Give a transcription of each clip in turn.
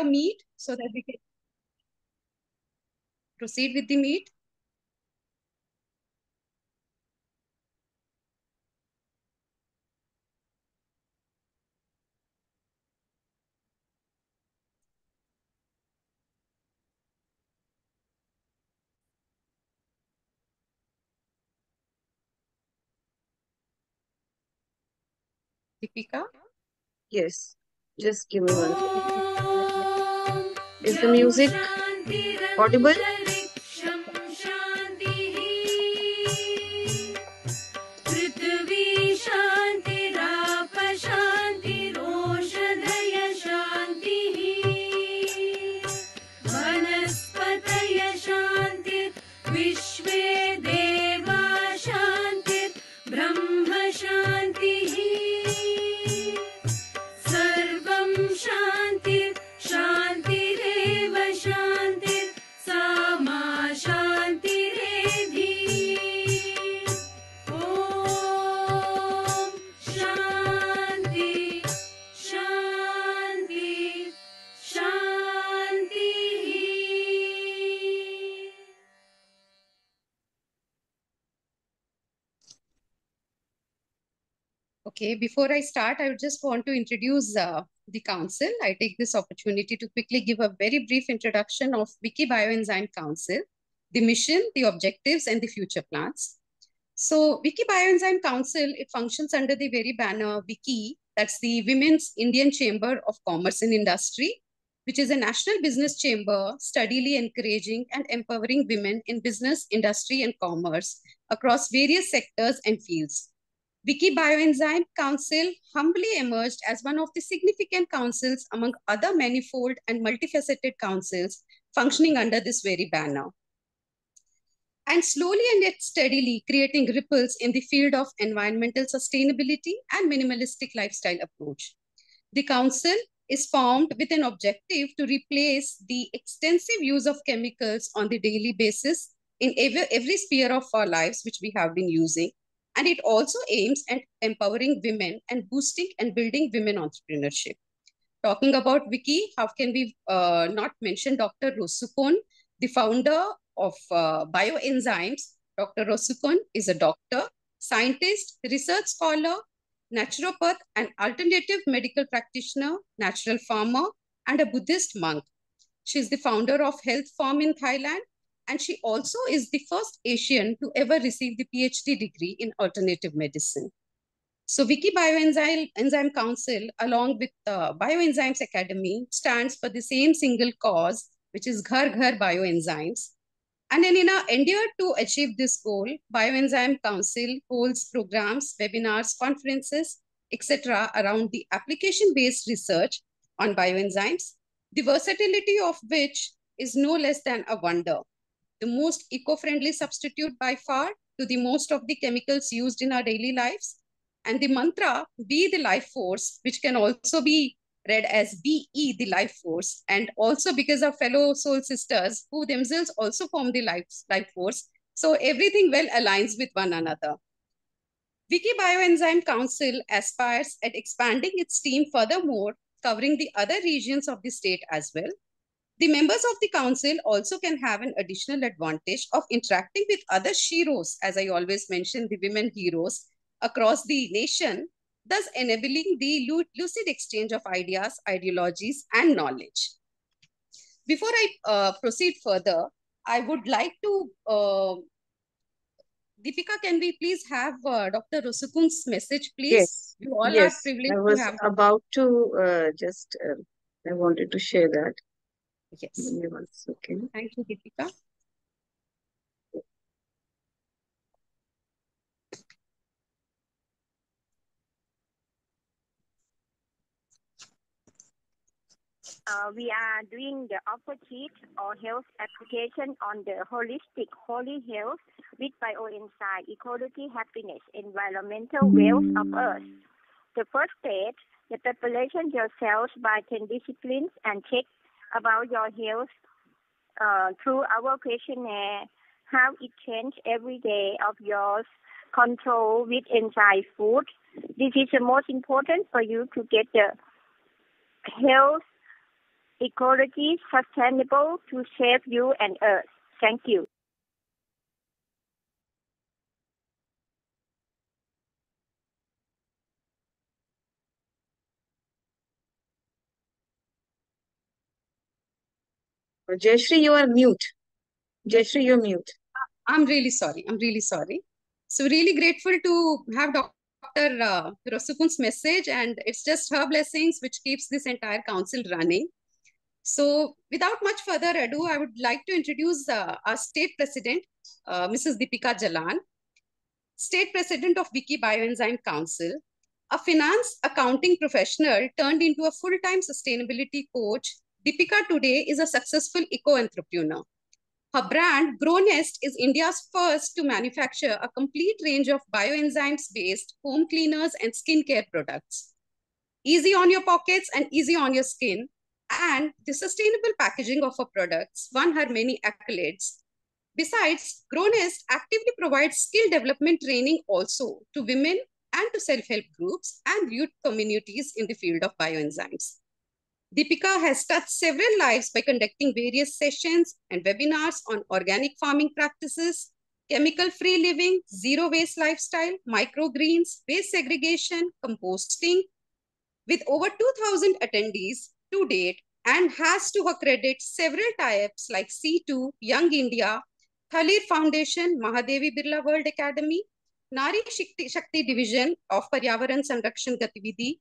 meet so that we can proceed with the meet. Dipika? Yes, just give me 1 second. Is the music audible? Okay, before I start, I just want to introduce the council. I take this opportunity to quickly give a very brief introduction of WICCI Bioenzyme Council, the mission, the objectives, and the future plans. So WICCI Bioenzyme Council, it functions under the very banner WICCI, that's the Women's Indian Chamber of Commerce and Industry, which is a national business chamber steadily encouraging and empowering women in business, industry, and commerce across various sectors and fields. WICCI Bioenzyme Council humbly emerged as one of the significant councils among other manifold and multifaceted councils functioning under this very banner, and slowly and yet steadily creating ripples in the field of environmental sustainability and minimalistic lifestyle approach. The council is formed with an objective to replace the extensive use of chemicals on the daily basis in every sphere of our lives, which we have been using. And it also aims at empowering women and boosting and building women entrepreneurship. Talking about WICCI, how can we not mention Dr. Rosukon, the founder of Bioenzymes? Dr. Rosukon is a doctor, scientist, research scholar, naturopath, and alternative medical practitioner, natural farmer, and a Buddhist monk. She is the founder of Health Farm in Thailand, and she also is the first Asian to ever receive the PhD degree in alternative medicine. So WICCI Bioenzyme Council, along with Bioenzymes Academy, stands for the same single cause, which is Ghar Ghar Bioenzymes. And in our endeavor to achieve this goal, Bioenzyme Council holds programs, webinars, conferences, etc. around the application-based research on bioenzymes, the versatility of which is no less than a wonder. The most eco-friendly substitute by far to the most of the chemicals used in our daily lives. And the mantra, be the life force, which can also be read as BE, the life force, and also because of fellow soul sisters who themselves also form the life force. So everything well aligns with one another. WICCI Bioenzyme Council aspires at expanding its team furthermore, covering the other regions of the state as well. The members of the council also can have an additional advantage of interacting with other sheroes, as I always mention, the women heroes across the nation, thus enabling the lucid exchange of ideas, ideologies, and knowledge. Before I proceed further, I would like to, Dipika, can we please have Dr. Rosukun's message, please? Yes, You all are yes. privileged I to was have. about to I wanted to share that. Yes. Give me 1 second. Thank you, Dipika. We are doing the opposite or health application on the holistic holy health with bioenzyme, ecology, happiness, environmental wealth of Earth. The first stage, the preparation yourself by 10 disciplines and check about your health through our questionnaire, how it changed every day of yours, control with enzyme food. This is the most important for you to get the health ecology, sustainable to save you and Earth. Thank you. Jayshree, you are mute. Jayshree, you're mute. I'm really sorry. I'm really sorry. So really grateful to have Dr. Rosukon's message, and it's just her blessings which keeps this entire council running. So without much further ado, I would like to introduce our state president, Mrs. Dipika Jalan, state president of WICCI Bioenzyme Council, a finance accounting professional turned into a full-time sustainability coach. Dipika today is a successful eco-entrepreneur. Her brand, GrowNest, is India's first to manufacture a complete range of bioenzymes-based home cleaners and skincare products. Easy on your pockets and easy on your skin. And the sustainable packaging of her products won her many accolades. Besides, GrowNest actively provides skill development training also to women and to self-help groups and youth communities in the field of bioenzymes. Dipika has touched several lives by conducting various sessions and webinars on organic farming practices, chemical-free living, zero-waste lifestyle, microgreens, waste segregation, composting, with over 2,000 attendees to date, and has to her credit several tie-ups like C2, Young India, Thalir Foundation, Mahadevi Birla World Academy, Nari Shakti Division of Paryavaran Sanrakshan Gatividhi,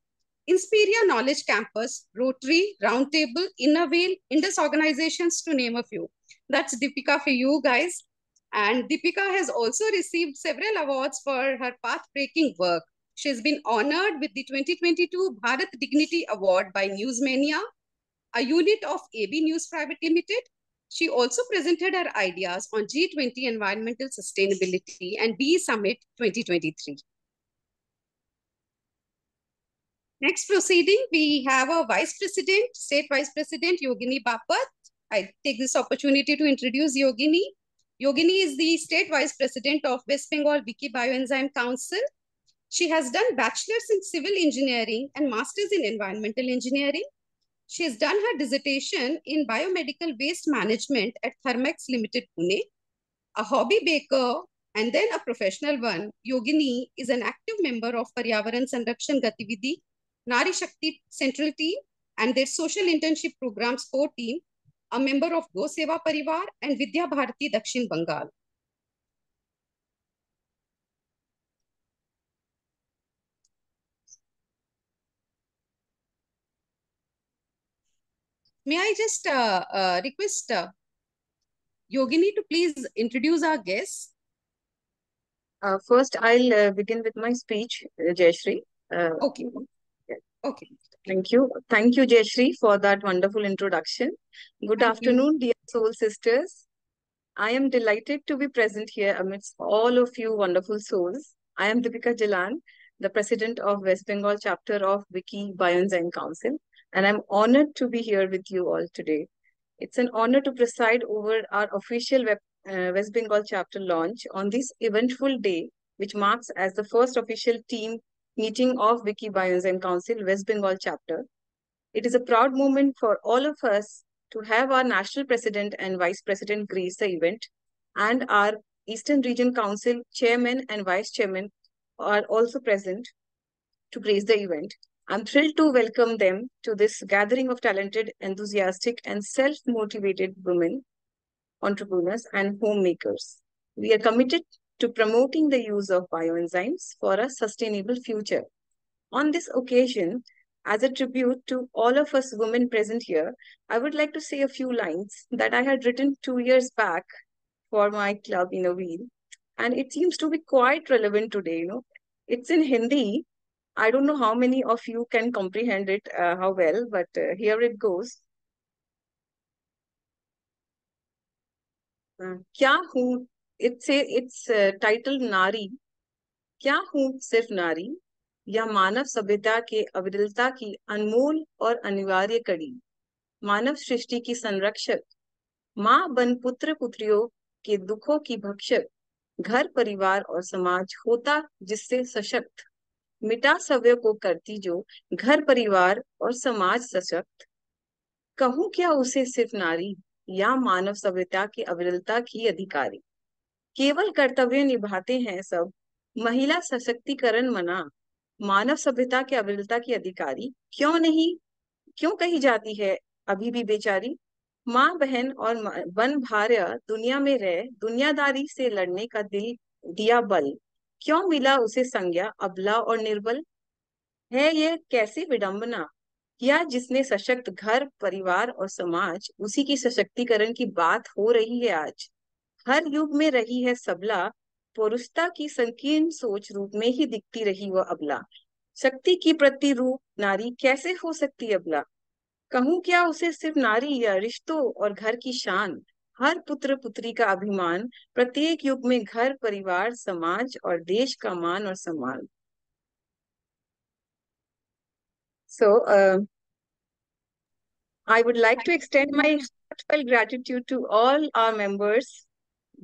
Inspiria Knowledge Campus, Rotary, Roundtable, Innervale, Indus organizations, to name a few. That's Dipika for you guys. And Dipika has also received several awards for her path-breaking work. She has been honored with the 2022 Bharat Dignity Award by Newsmania, a unit of AB News Private Limited. She also presented her ideas on G20 Environmental Sustainability and BE Summit 2023. Next proceeding, we have a Vice President, State Vice President, Yogini Bapat. I take this opportunity to introduce Yogini. Yogini is the State Vice President of West Bengal WICCI Bioenzyme Council. She has done bachelor's in civil engineering and master's in environmental engineering. She has done her dissertation in biomedical waste management at Thermex Limited, Pune. A hobby baker and then a professional one, Yogini is an active member of Paryavaran Sanrakshan Gatividhi, Nari Shakti Central Team, and their social internship programs core team, a member of Go Seva Parivar and Vidya Bharati Dakshin Bengal. May I just request Yogini to please introduce our guests? First, I'll begin with my speech, Jayshree. Okay. Yeah. Okay. Thank you. Thank you, Jayshree, for that wonderful introduction. Good afternoon, dear soul sisters. I am delighted to be present here amidst all of you wonderful souls. I am Dipika Jalan, the president of West Bengal chapter of WICCI Bioenzyme Council, and I'm honored to be here with you all today. It's an honor to preside over our official West Bengal chapter launch on this eventful day, which marks as the first official team meeting of WICCI Bioenzyme Council West Bengal chapter. It is a proud moment for all of us to have our national president and vice president grace the event, and our Eastern Region Council chairman and vice chairman are also present to grace the event. I'm thrilled to welcome them to this gathering of talented, enthusiastic, and self-motivated women, entrepreneurs, and homemakers. We are committed to promoting the use of bioenzymes for a sustainable future. On this occasion, as a tribute to all of us women present here, I would like to say a few lines that I had written 2 years back for my club in a wheel. And it seems to be quite relevant today, It's in Hindi. I don't know how many of you can comprehend it, how well, but here it goes. क्या हूँ? It's titled Nari. क्या हूँ सिर्फ नारी? यह मानव सभ्यता के अविरलता की अनमोल और अनिवार्य कड़ी, मानव सृष्टि की संरक्षक, माँ बन पुत्र पुत्रियों के दुखों की भक्षक, घर परिवार और समाज होता जिससे सशक्त, मिटा सव्य को करती जो घर परिवार और समाज सशक्त, कहूँ क्या उसे सिर्फ नारी या मानव सभ्यता की अविरलता की अधिकारी। केवल कर्तव्य निभाते हैं सब, महिला सशक्तिकरण मना, मानव सभ्यता के अविरलता की अधिकारी क्यों नहीं, क्यों कही जाती है अभी भी बेचारी। माँ बहन और वन भार्या दुनिया में रह, दुनियादारी से लड़ने का दिल दिया बल, क्यों मिला उसे संज्ञा अबला और निर्बल। है ये कैसी विडंबना, या जिसने सशक्त घर परिवार और समाज, उसी की सशक्तिकरण की बात हो रही है आज। हर युग में रही है सबला, पुरुषता की संकीर्ण सोच रूप में ही दिखती रही वह अबला। शक्ति की प्रतिरूप नारी कैसे हो सकती अबला। कहूँ क्या उसे सिर्फ नारी या रिश्तों और घर की शान, हर पुत्र पुत्री का अभिमान, प्रत्येक युग में घर परिवार समाज और देश का मान और सम्मान। So, I would like to extend my heartfelt gratitude to all our members,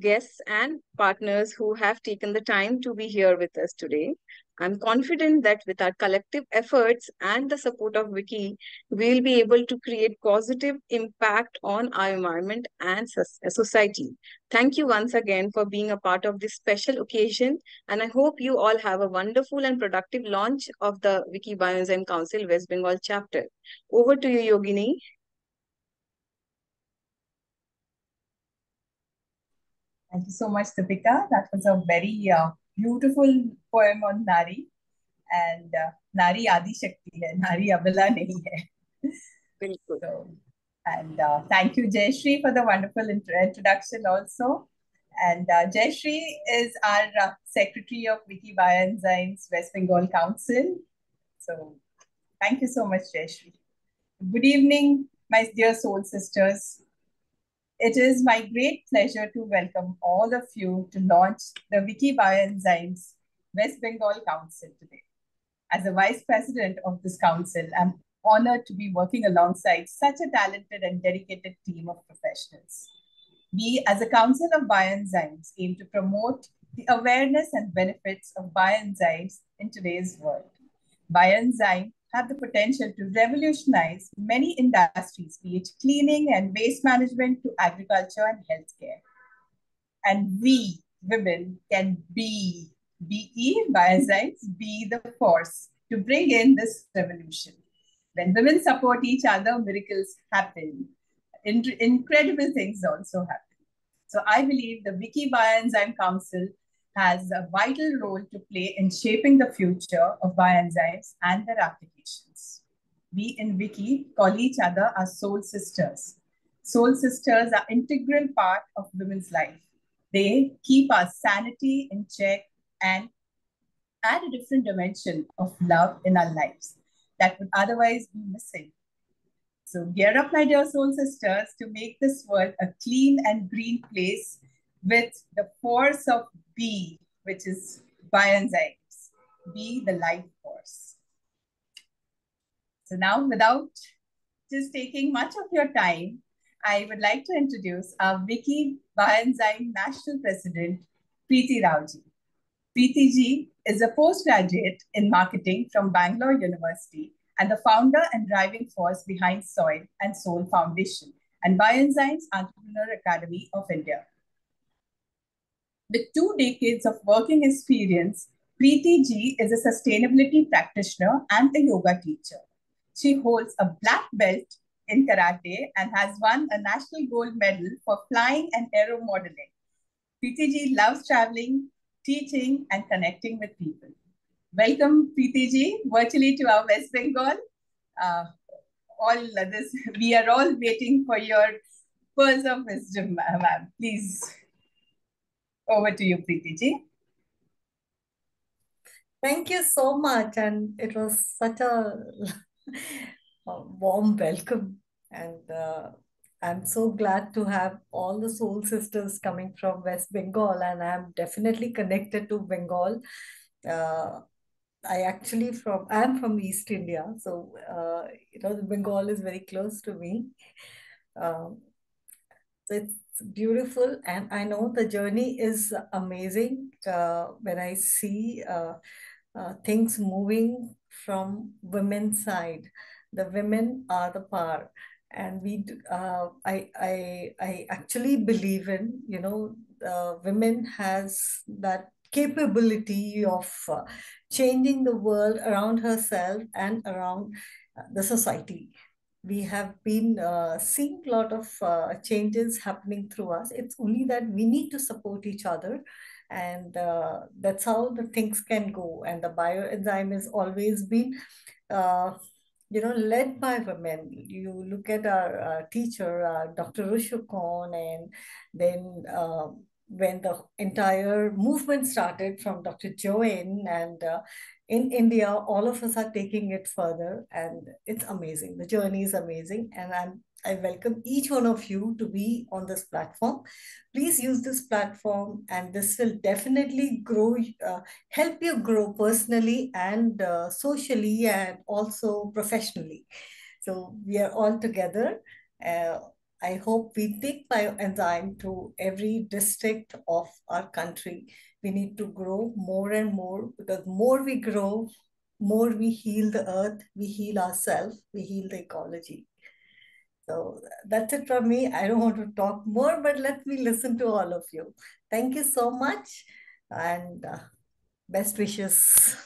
guests, and partners who have taken the time to be here with us today. I'm confident that with our collective efforts and the support of WICCI, we'll be able to create positive impact on our environment and society. Thank you once again for being a part of this special occasion, and I hope you all have a wonderful and productive launch of the WICCI Bioenzyme Council West Bengal chapter. Over to you, Yogini. Thank you so much, Dipika. That was a very beautiful poem on Nari. And Nari Adi Shakti hai, Nari Abala nahi hai. So, and thank you, Jayshree, for the wonderful introduction also. And Jayshree is our Secretary of WICCI Bioenzymes West Bengal Council. So thank you so much, Jayshree. Good evening, my dear soul sisters. It is my great pleasure to welcome all of you to launch the WICCI Bioenzymes West Bengal Council today. As a Vice President of this council, I'm honored to be working alongside such a talented and dedicated team of professionals. We, as a Council of Bioenzymes, aim to promote the awareness and benefits of bioenzymes in today's world. Bioenzymes have the potential to revolutionize many industries, be it cleaning and waste management to agriculture and healthcare. And we, women, can be Bioenzymes, be the force to bring in this revolution. When women support each other, miracles happen. Incredible things also happen. So I believe the WICCI Bioenzyme Council has a vital role to play in shaping the future of bioenzymes and their applications. We in WICCI call each other our soul sisters. Soul sisters are an integral part of women's life. They keep our sanity in check and add a different dimension of love in our lives that would otherwise be missing. So gear up, my dear soul sisters, to make this world a clean and green place with the force of B, which is bioenzymes. Be the life force. So now, without just taking much of your time, I would like to introduce our WICCI Bioenzyme National President, Preeti Raoji. Preeti ji is a postgraduate in marketing from Bangalore University and the founder and driving force behind Soil and Soul Foundation and Bioenzymes Entrepreneur Academy of India. With 2 decades of working experience, Preeti ji is a sustainability practitioner and a yoga teacher. She holds a black belt in karate and has won a national gold medal for flying and aero modeling. Preeti ji loves traveling, teaching, and connecting with people. Welcome, Preeti ji, virtually to our West Bengal. We are all waiting for your pearls of wisdom, ma'am. Please, over to you, Preeti ji. Thank you so much, and it was such a warm welcome, and I'm so glad to have all the soul sisters coming from West Bengal, and I'm definitely connected to Bengal. I'm from East India, so Bengal is very close to me. So it's beautiful, and I know the journey is amazing when I see things moving from women's side. The women are the power, And I actually believe in, women has that capability of changing the world around herself and around the society. We have been seeing a lot of changes happening through us. It's only that we need to support each other, and that's how the things can go. And the bioenzyme has always been uh, led by women. You look at our teacher, Dr. Rosukon, and then when the entire movement started from Dr. Joanne, and in India, all of us are taking it further, and it's amazing. The journey is amazing, and I welcome each one of you to be on this platform. Please use this platform, and this will definitely help you grow personally and socially and also professionally. So we are all together. Uh, I hope we take Bioenzyme to every district of our country. We need to grow more and more, because more we grow, more we heal the earth, we heal ourselves, we heal the ecology. So that's it from me. I don't want to talk more, but let me listen to all of you. Thank you so much, and best wishes.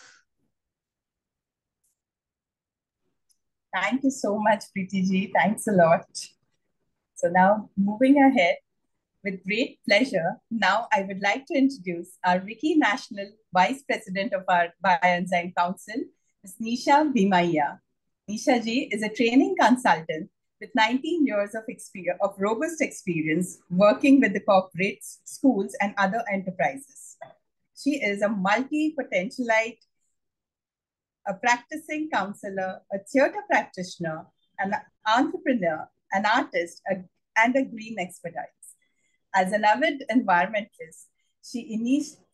Thank you so much, Preeti ji. Thanks a lot. So now moving ahead, with great pleasure, now I would like to introduce our WICCI National Vice President of our Bioenzyme Council, Ms. Nisha Bhimaiah. Nisha ji is a training consultant with 19 years of robust experience working with the corporates, schools, and other enterprises. She is a multi-potentialite, a practicing counselor, a theater practitioner, an entrepreneur, an artist, and a green expertise. As an avid environmentalist, she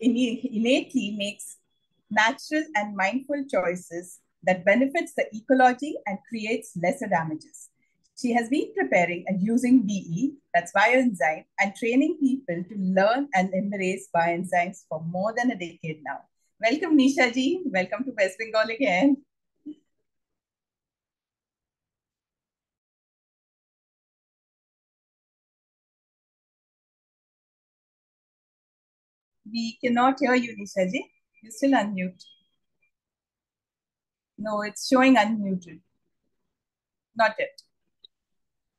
innately makes natural and mindful choices that benefits the ecology and creates lesser damages. She has been preparing and using BE, that's Bioenzyme, and training people to learn and embrace bioenzymes for more than a decade now. Welcome, Nisha ji. Welcome to West Bengal again. We cannot hear you, Nisha ji. You're still unmuted. No, it's showing unmuted. Not yet.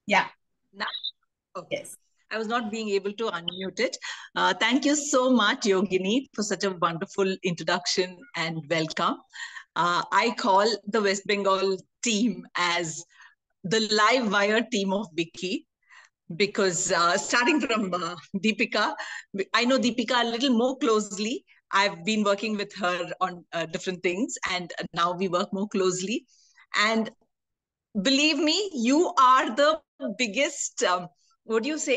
Yeah. Now, okay. Yes. I was not being able to unmute it. Thank you so much, Yogini, for such a wonderful introduction and welcome. I call the West Bengal team as the live wire team of WICCI, because starting from Dipika, I know Dipika a little more closely. I've been working with her on different things, and now we work more closely. And believe me, you are the biggest,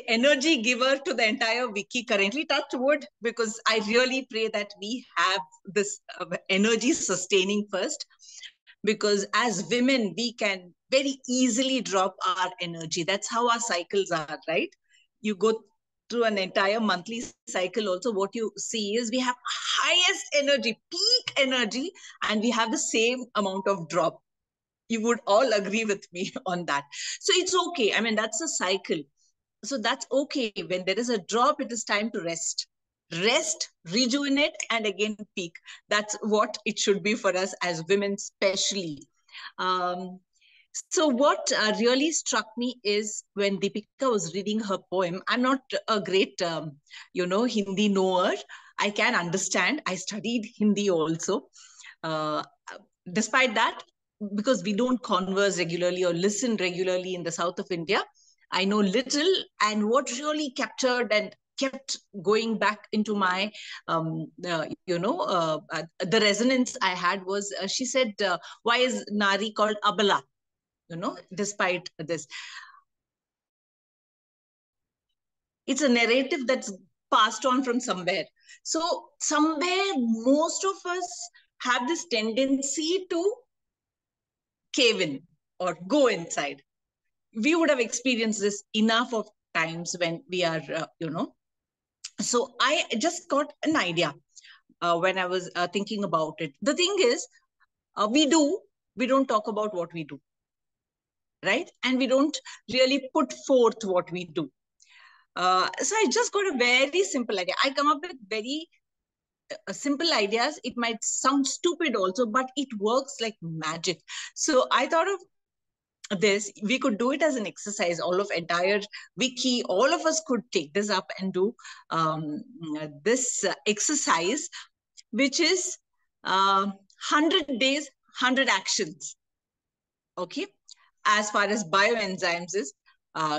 energy giver to the entire WICCI currently. Touch wood, because I really pray that we have this energy sustaining first, because as women, we can very easily drop our energy. That's how our cycles are, right? You go through an entire monthly cycle also, what you see is we have highest energy, peak energy, and we have the same amount of drop. You would all agree with me on that. So it's okay. I mean, that's a cycle. So that's okay. When there is a drop, it is time to rest. Rest, rejuvenate, and again peak. That's what it should be for us as women, especially. So what really struck me is when Dipika was reading her poem. I'm not a great, Hindi knower. I can understand. I studied Hindi also. Despite that, because we don't converse regularly or listen regularly in the south of India, I know little. And what really captured and kept going back into my, the resonance I had was, she said, why is Nari called Abala? Despite this. It's a narrative that's passed on from somewhere. So somewhere, most of us have this tendency to cave in or go inside. We would have experienced this enough of times when we are, So I just got an idea when I was thinking about it. The thing is, we don't talk about what we do. right? And we don't really put forth what we do. So I just got a very simple idea. I come up with very simple ideas. It might sound stupid also, but it works like magic. So I thought of this, we could do it as an exercise. All of entire WICCI, all of us could take this up and do this exercise, which is 100 days, 100 actions. Okay, as far as bioenzymes is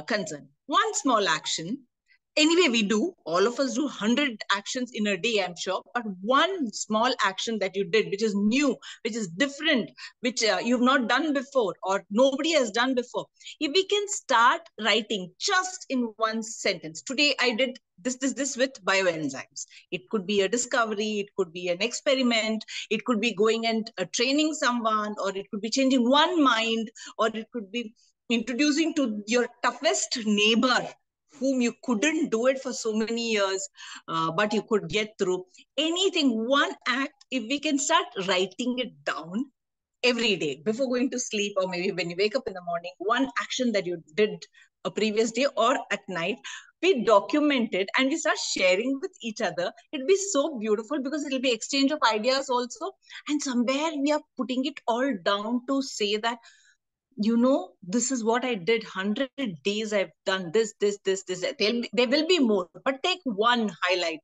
concerned. One small action. Anyway, we do, all of us do 100 actions in a day, I'm sure, but one small action that you did, which is new, which is different, which you've not done before or nobody has done before. If we can start writing just in one sentence. Today, I did this with bioenzymes. It could be a discovery, it could be an experiment, it could be going and training someone, or it could be changing one mind, or it could be introducing to your toughest neighbor whom you couldn't do it for so many years, but you could get through. Anything, one act, if we can start writing it down every day before going to sleep, or maybe when you wake up in the morning, one action that you did a previous day or at night, we document it and we start sharing with each other. It'll be so beautiful because it'll be exchange of ideas also. And somewhere we are putting it all down to say that, you know, this is what I did. 100 days I've done this. There will be more, but take one highlight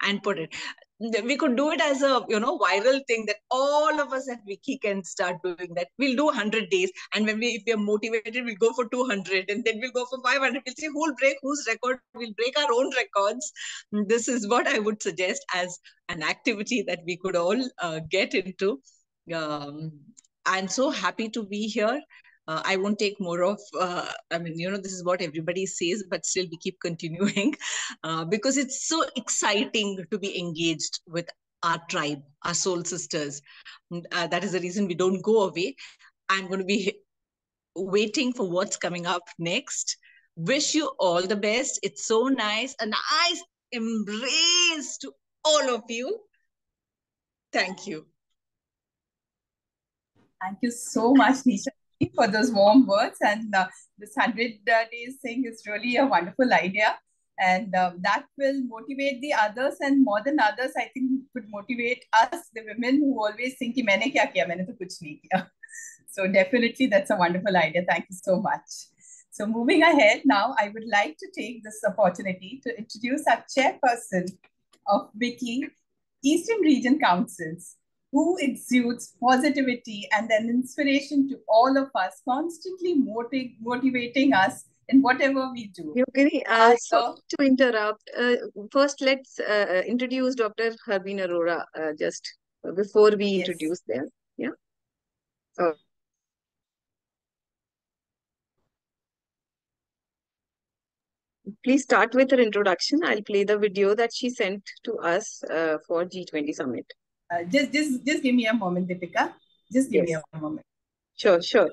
and put it. We could do it as a, you know, viral thing that all of us at WICCI can start doing that. We'll do 100 days. And when if we are motivated, we'll go for 200 and then we'll go for 500. We'll see who'll break whose record. We'll break our own records. This is what I would suggest as an activity that we could all get into. I'm so happy to be here. I won't take more of, I mean, you know, this is what everybody says, but still we keep continuing because it's so exciting to be engaged with our tribe, our soul sisters. That is the reason we don't go away. I'm going to be waiting for what's coming up next. Wish you all the best. It's so nice. A nice embrace to all of you. Thank you. Thank you so much, Nisha, for those warm words. And this 100 days thing is really a wonderful idea. And that will motivate the others, and more than others, I think it would motivate us, the women who always think, "Maine kya kiya? Maine to kuch nahi kiya." So definitely that's a wonderful idea. Thank you so much. So moving ahead now, I would like to take this opportunity to introduce our chairperson of WICCI Eastern Region Councils, who exudes positivity and an inspiration to all of us, constantly motivating us in whatever we do. Yogini, sorry to interrupt. First, let's introduce Dr. Harbeen Arora just before we introduce them. Yeah. Oh. Please start with her introduction. I'll play the video that she sent to us for G20 Summit. Just give me a moment, Dipika. Just give me a moment. Sure, sure.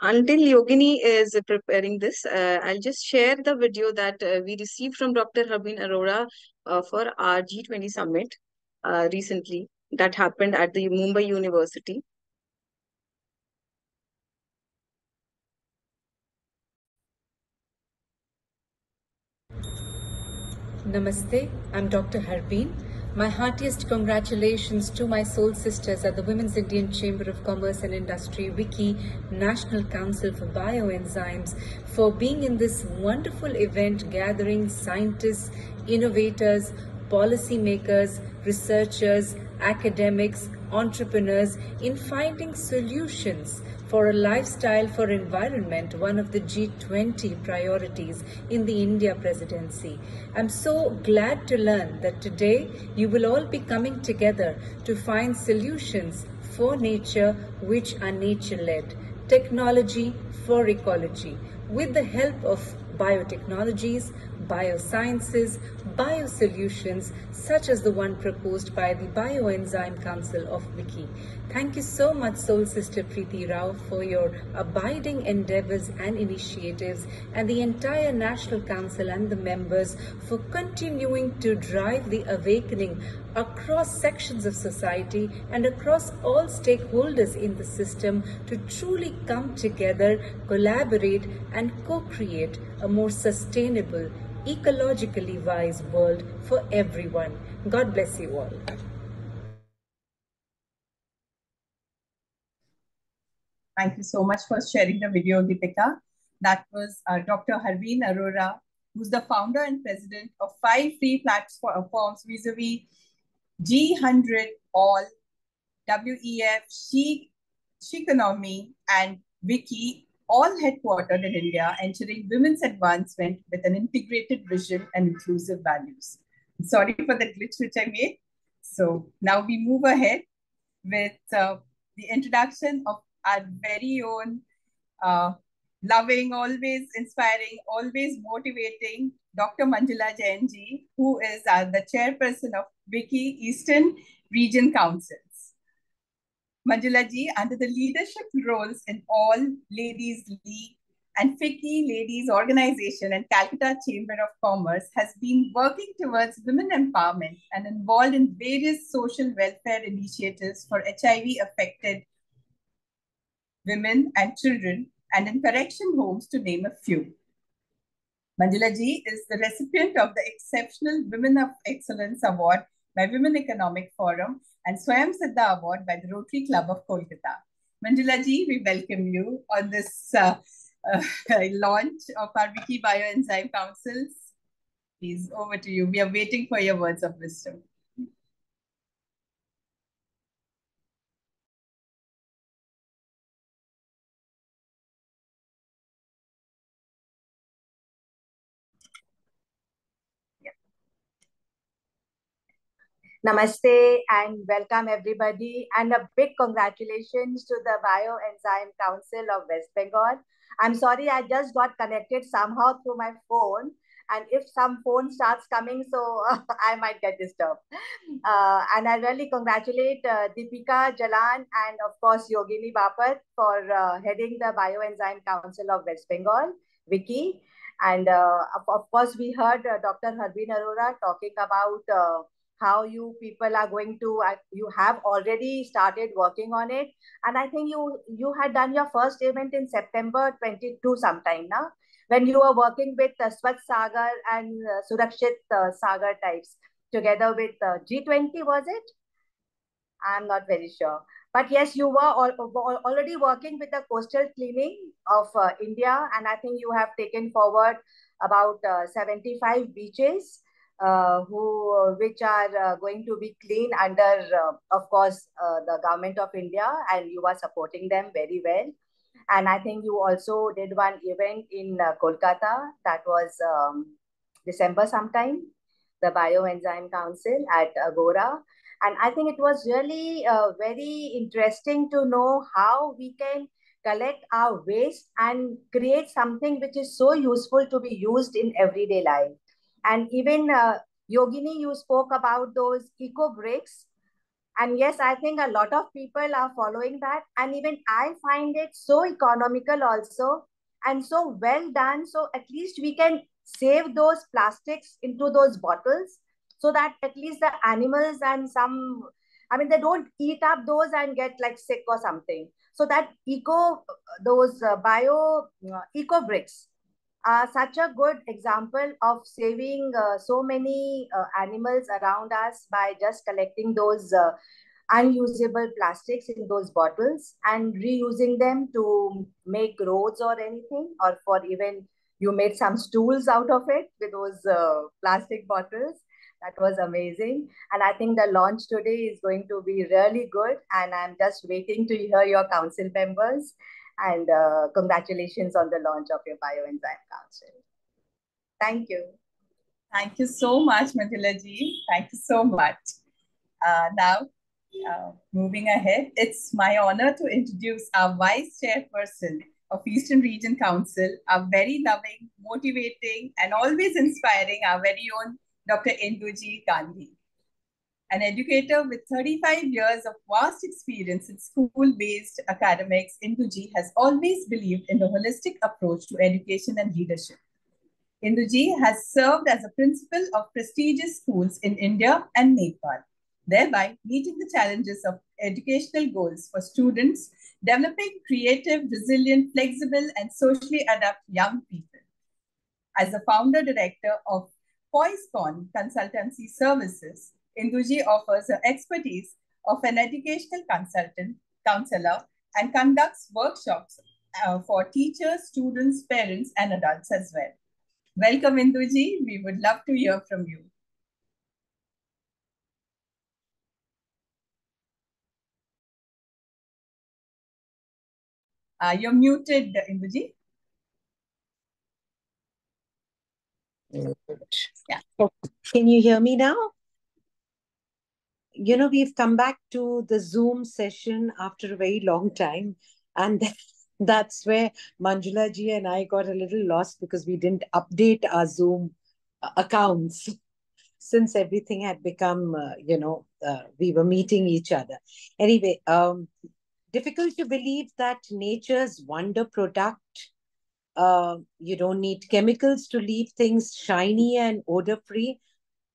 Until Yogini is preparing this, I'll just share the video that we received from Dr. Harbeen Arora for our G20 Summit recently that happened at the Mumbai University. Namaste, I'm Dr. Harbeen. My heartiest congratulations to my soul sisters at the Women's Indian Chamber of Commerce and Industry WICCI National Council for Bioenzymes for being in this wonderful event gathering scientists, innovators, policymakers, researchers, academics, entrepreneurs in finding solutions for a lifestyle for environment, one of the G20 priorities in the India presidency. I'm so glad to learn that today you will all be coming together to find solutions for nature which are nature-led, technology for ecology, with the help of biotechnologies, biosciences, biosolutions, such as the one proposed by the Bioenzyme Council of WICCI. Thank you so much, Soul Sister Preeti Rao, for your abiding endeavors and initiatives, and the entire National Council and the members for continuing to drive the awakening across sections of society and across all stakeholders in the system to truly come together, collaborate, and co-create a more sustainable, ecologically wise world for everyone. God bless you all. Thank you so much for sharing the video, Dipika. That was Dr. Harbeen Arora, who's the founder and president of 5 free platforms vis-a-vis G100 All, WEF, Shikonomy, and WICCI, all headquartered in India, ensuring women's advancement with an integrated vision and inclusive values. Sorry for the glitch which I made. So now we move ahead with the introduction of our very own loving, always inspiring, always motivating Dr. Manjula Jain ji, who is the chairperson of WICCI Eastern Region Councils. Manjula ji, under the leadership roles in All Ladies League and FICCI Ladies Organization and Calcutta Chamber of Commerce, has been working towards women empowerment and involved in various social welfare initiatives for HIV-affected women and children, and in correction homes, to name a few. Manjula ji is the recipient of the Exceptional Women of Excellence Award by Women Economic Forum and Swayam Siddha Award by the Rotary Club of Kolkata. Manjula ji, we welcome you on this launch of our WICCI Bioenzyme Councils. Please, over to you. We are waiting for your words of wisdom. Namaste and welcome everybody, and a big congratulations to the Bioenzyme Council of West Bengal. I'm sorry, I just got connected somehow through my phone, and if some phone starts coming, so I might get disturbed. And I really congratulate Dipika Jalan and of course Yogini Bapat for heading the Bioenzyme Council of West Bengal, WICCI. And of course, we heard Dr. Harbeen Arora talking about how you people are going to, you have already started working on it. And I think you had done your first event in September 22 sometime now, when you were working with Swachh Sagar and Surakshit Sagar types together with G20, was it? I'm not very sure. But yes, you were already working with the coastal cleaning of India. And I think you have taken forward about 75 beaches which are going to be clean under, of course, the government of India, and you are supporting them very well. And I think you also did one event in Kolkata, that was December sometime, the Bioenzyme Council at Agora. And I think it was really very interesting to know how we can collect our waste and create something which is so useful to be used in everyday life. And even Yogini, you spoke about those eco bricks. And yes, I think a lot of people are following that. And even I find it so economical also and so well done. So at least we can save those plastics into those bottles so that at least the animals and some, I mean, they don't eat up those and get like sick or something. So that those eco bricks are such a good example of saving so many animals around us by just collecting those unusable plastics in those bottles and reusing them to make roads or anything, or for even you made some stools out of it with those plastic bottles. That was amazing. And I think the launch today is going to be really good. And I'm just waiting to hear your council members. And congratulations on the launch of your Bioenzyme Council. Thank you. Thank you so much, Manjula ji. Thank you so much. Now, moving ahead, it's my honor to introduce our Vice Chairperson, of Eastern Region Council are very loving, motivating, and always inspiring our very own Dr. Induji Gandhi. An educator with 35 years of vast experience in school-based academics, Induji has always believed in the holistic approach to education and leadership. Induji has served as a principal of prestigious schools in India and Nepal, thereby meeting the challenges of educational goals for students, developing creative, resilient, flexible, and socially adept young people. As the founder director of PoiseCon Consultancy Services, Induji offers her expertise of an educational counselor, and conducts workshops for teachers, students, parents, and adults as well. Welcome, Induji. We would love to hear from you. You're muted, Induji. Yeah. Can you hear me now? You know, we've come back to the Zoom session after a very long time. And that's where Manjula ji and I got a little lost because we didn't update our Zoom accounts since everything had become, we were meeting each other. Anyway, difficult to believe that nature's wonder product, you don't need chemicals to leave things shiny and odor-free.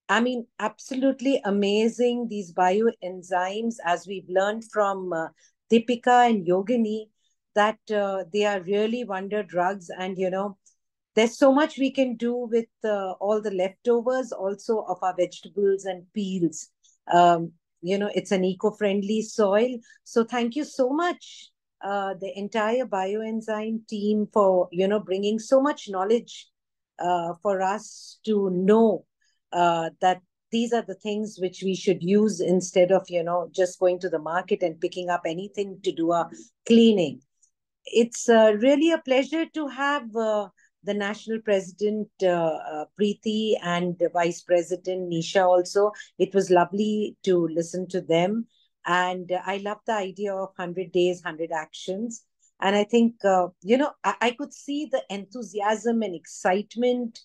I mean, absolutely amazing, these bioenzymes, as we've learned from Dipika and Yogini, that they are really wonder drugs. And, you know, there's so much we can do with all the leftovers also of our vegetables and peels. You know, it's an eco-friendly soil. So thank you so much, the entire Bioenzyme team, for, you know, bringing so much knowledge for us to know that these are the things which we should use instead of, you know, just going to the market and picking up anything to do our cleaning. It's really a pleasure to have the National President, Preeti, and Vice President Nisha also. It was lovely to listen to them. And I love the idea of 100 days, 100 actions. And I think, you know, I could see the enthusiasm and excitement.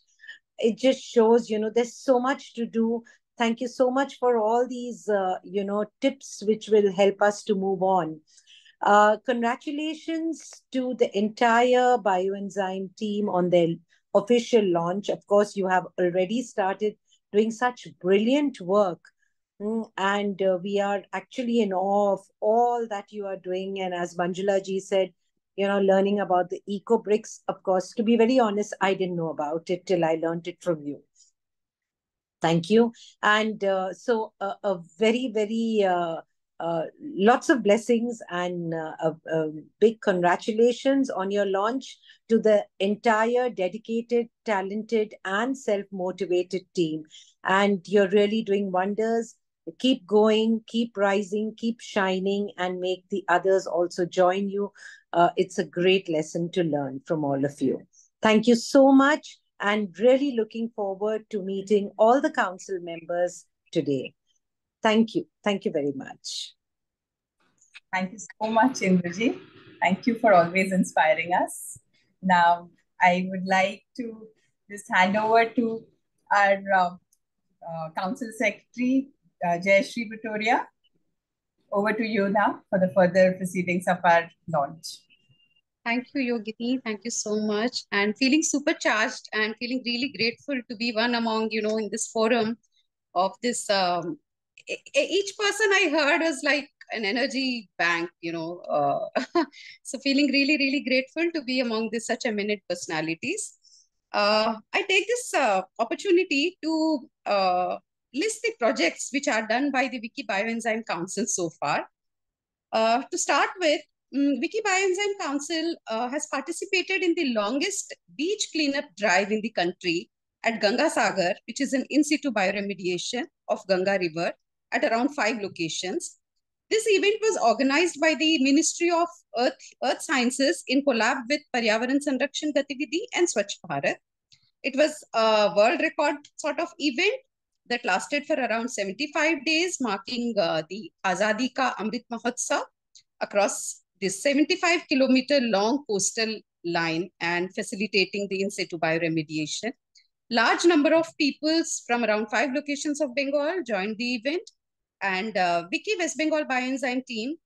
It just shows, you know, there's so much to do. Thank you so much for all these, you know, tips which will help us to move on. Congratulations to the entire Bioenzyme team on their official launch. Of course, you have already started doing such brilliant work. And we are actually in awe of all that you are doing. And as Manjula ji said, you know, learning about the eco bricks, of course, to be very honest, I didn't know about it till I learned it from you. Thank you. And so a very, very lots of blessings and a big congratulations on your launch to the entire dedicated, talented, and self-motivated team. And you're really doing wonders. Keep going, keep rising, keep shining, and make the others also join you. It's a great lesson to learn from all of you. Thank you so much, and really looking forward to meeting all the council members today. Thank you. Thank you very much. Thank you so much, Induji. Thank you for always inspiring us. Now, I would like to just hand over to our Council Secretary, Jayshree Bhutoria. Over to you now for the further proceedings of our launch. Thank you, Yogini. Thank you so much. And feeling supercharged and feeling really grateful to be one among, you know, in this forum of this. Each person I heard was like an energy bank, you know. So feeling really, really grateful to be among such eminent personalities. I take this opportunity to list the projects which are done by the WICCI Bioenzyme Council so far. To start with, WICCI Bioenzyme Council has participated in the longest beach cleanup drive in the country at Ganga Sagar, which is an in-situ bioremediation of Ganga River at around 5 locations. This event was organized by the Ministry of Earth Sciences in collab with Paryavaran Sanrakshan Gatividhi and Swachh Bharat. It was a world record sort of event that lasted for around 75 days, marking the Azadi Ka Amrit Mahotsav across this 75-kilometer long coastal line and facilitating the in situ bioremediation. Large number of peoples from around 5 locations of Bengal joined the event, and WICCI West Bengal Bioenzyme team,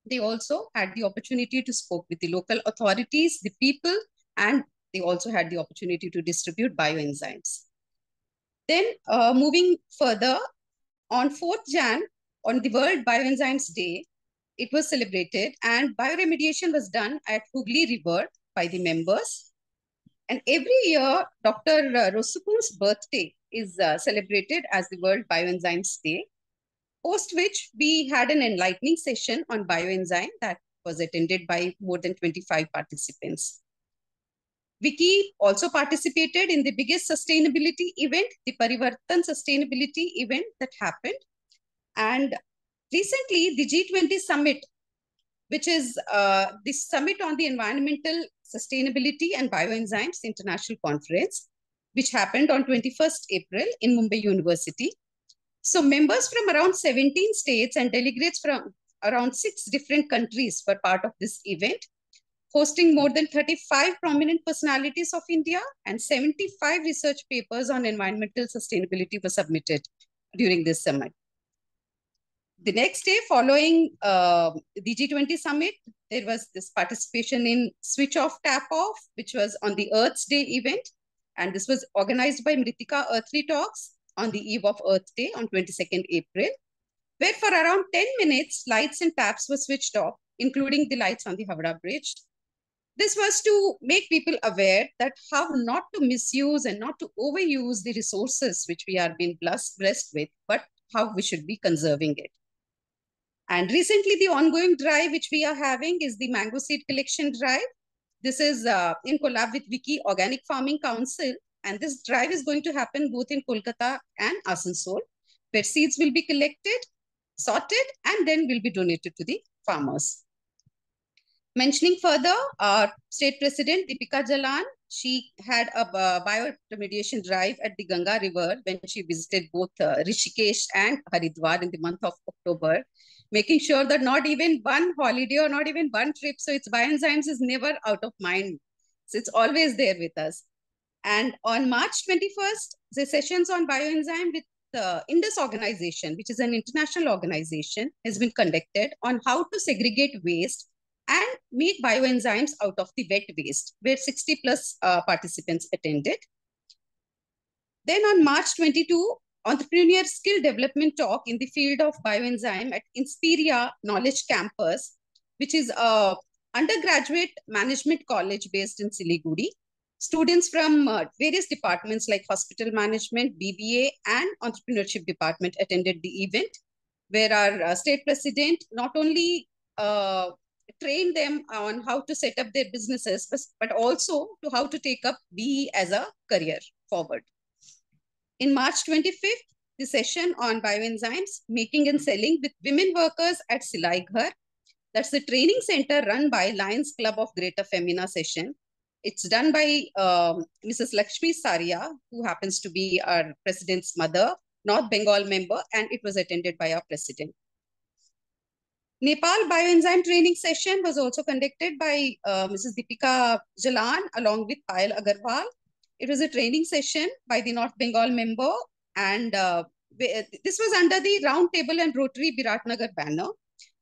they also had the opportunity to speak with the local authorities, the people, and they also had the opportunity to distribute bioenzymes. Then moving further, on 4th Jan, on the World Bioenzymes Day, it was celebrated and bioremediation was done at Hooghly River by the members. And every year, Dr. Rosukon's birthday is celebrated as the World Bioenzymes Day, post which we had an enlightening session on bioenzyme that was attended by more than 25 participants. WICCI also participated in the biggest sustainability event, the Parivartan Sustainability event that happened. And recently, the G20 Summit, which is the Summit on the Environmental Sustainability and Bioenzymes International Conference, which happened on 21st April in Mumbai University. So members from around 17 states and delegates from around 6 different countries were part of this event, hosting more than 35 prominent personalities of India, and 75 research papers on environmental sustainability were submitted during this summit. The next day, following the G20 summit, there was this participation in Switch Off, Tap Off, which was on the Earth's Day event. And this was organized by Mritika Earthly Talks on the eve of Earth Day on 22nd April, where for around 10 minutes, lights and taps were switched off, including the lights on the Howrah Bridge. This was to make people aware that how not to misuse and not to overuse the resources which we are being blessed with, but how we should be conserving it. And recently, the ongoing drive which we are having is the mango seed collection drive. This is in collab with WICCI Organic Farming Council. And this drive is going to happen both in Kolkata and Asansol, where seeds will be collected, sorted, and then will be donated to the farmers. Mentioning further, our state president, Dipika Jalan, she had a bioremediation drive at the Ganga River when she visited both Rishikesh and Haridwar in the month of October, making sure that not even one holiday or not even one trip, so its bioenzymes is never out of mind. So it's always there with us. And on March 21st, the sessions on bioenzyme with the Indus organization, which is an international organization, has been conducted on how to segregate waste and make bioenzymes out of the wet waste, where 60 plus participants attended. Then on March 22, Entrepreneur Skill Development Talk in the field of bioenzyme at Inspiria Knowledge Campus, which is a undergraduate management college based in Siliguri. Students from various departments like hospital management, BBA, and entrepreneurship department attended the event, where our state president not only trained them on how to set up their businesses, but also to how to take up BE as a career forward. In March 25th, the session on bioenzymes, making and selling with women workers at Silai Ghar. That's the training center run by Lions Club of Greater Femina session. It's done by Mrs. Lakshmi Saria, who happens to be our president's mother, North Bengal member, and it was attended by our president. Nepal bioenzyme training session was also conducted by Mrs. Dipika Jalan along with Payal Agarwal. It was a training session by the North Bengal member, and this was under the Round Table and Rotary Biratnagar banner,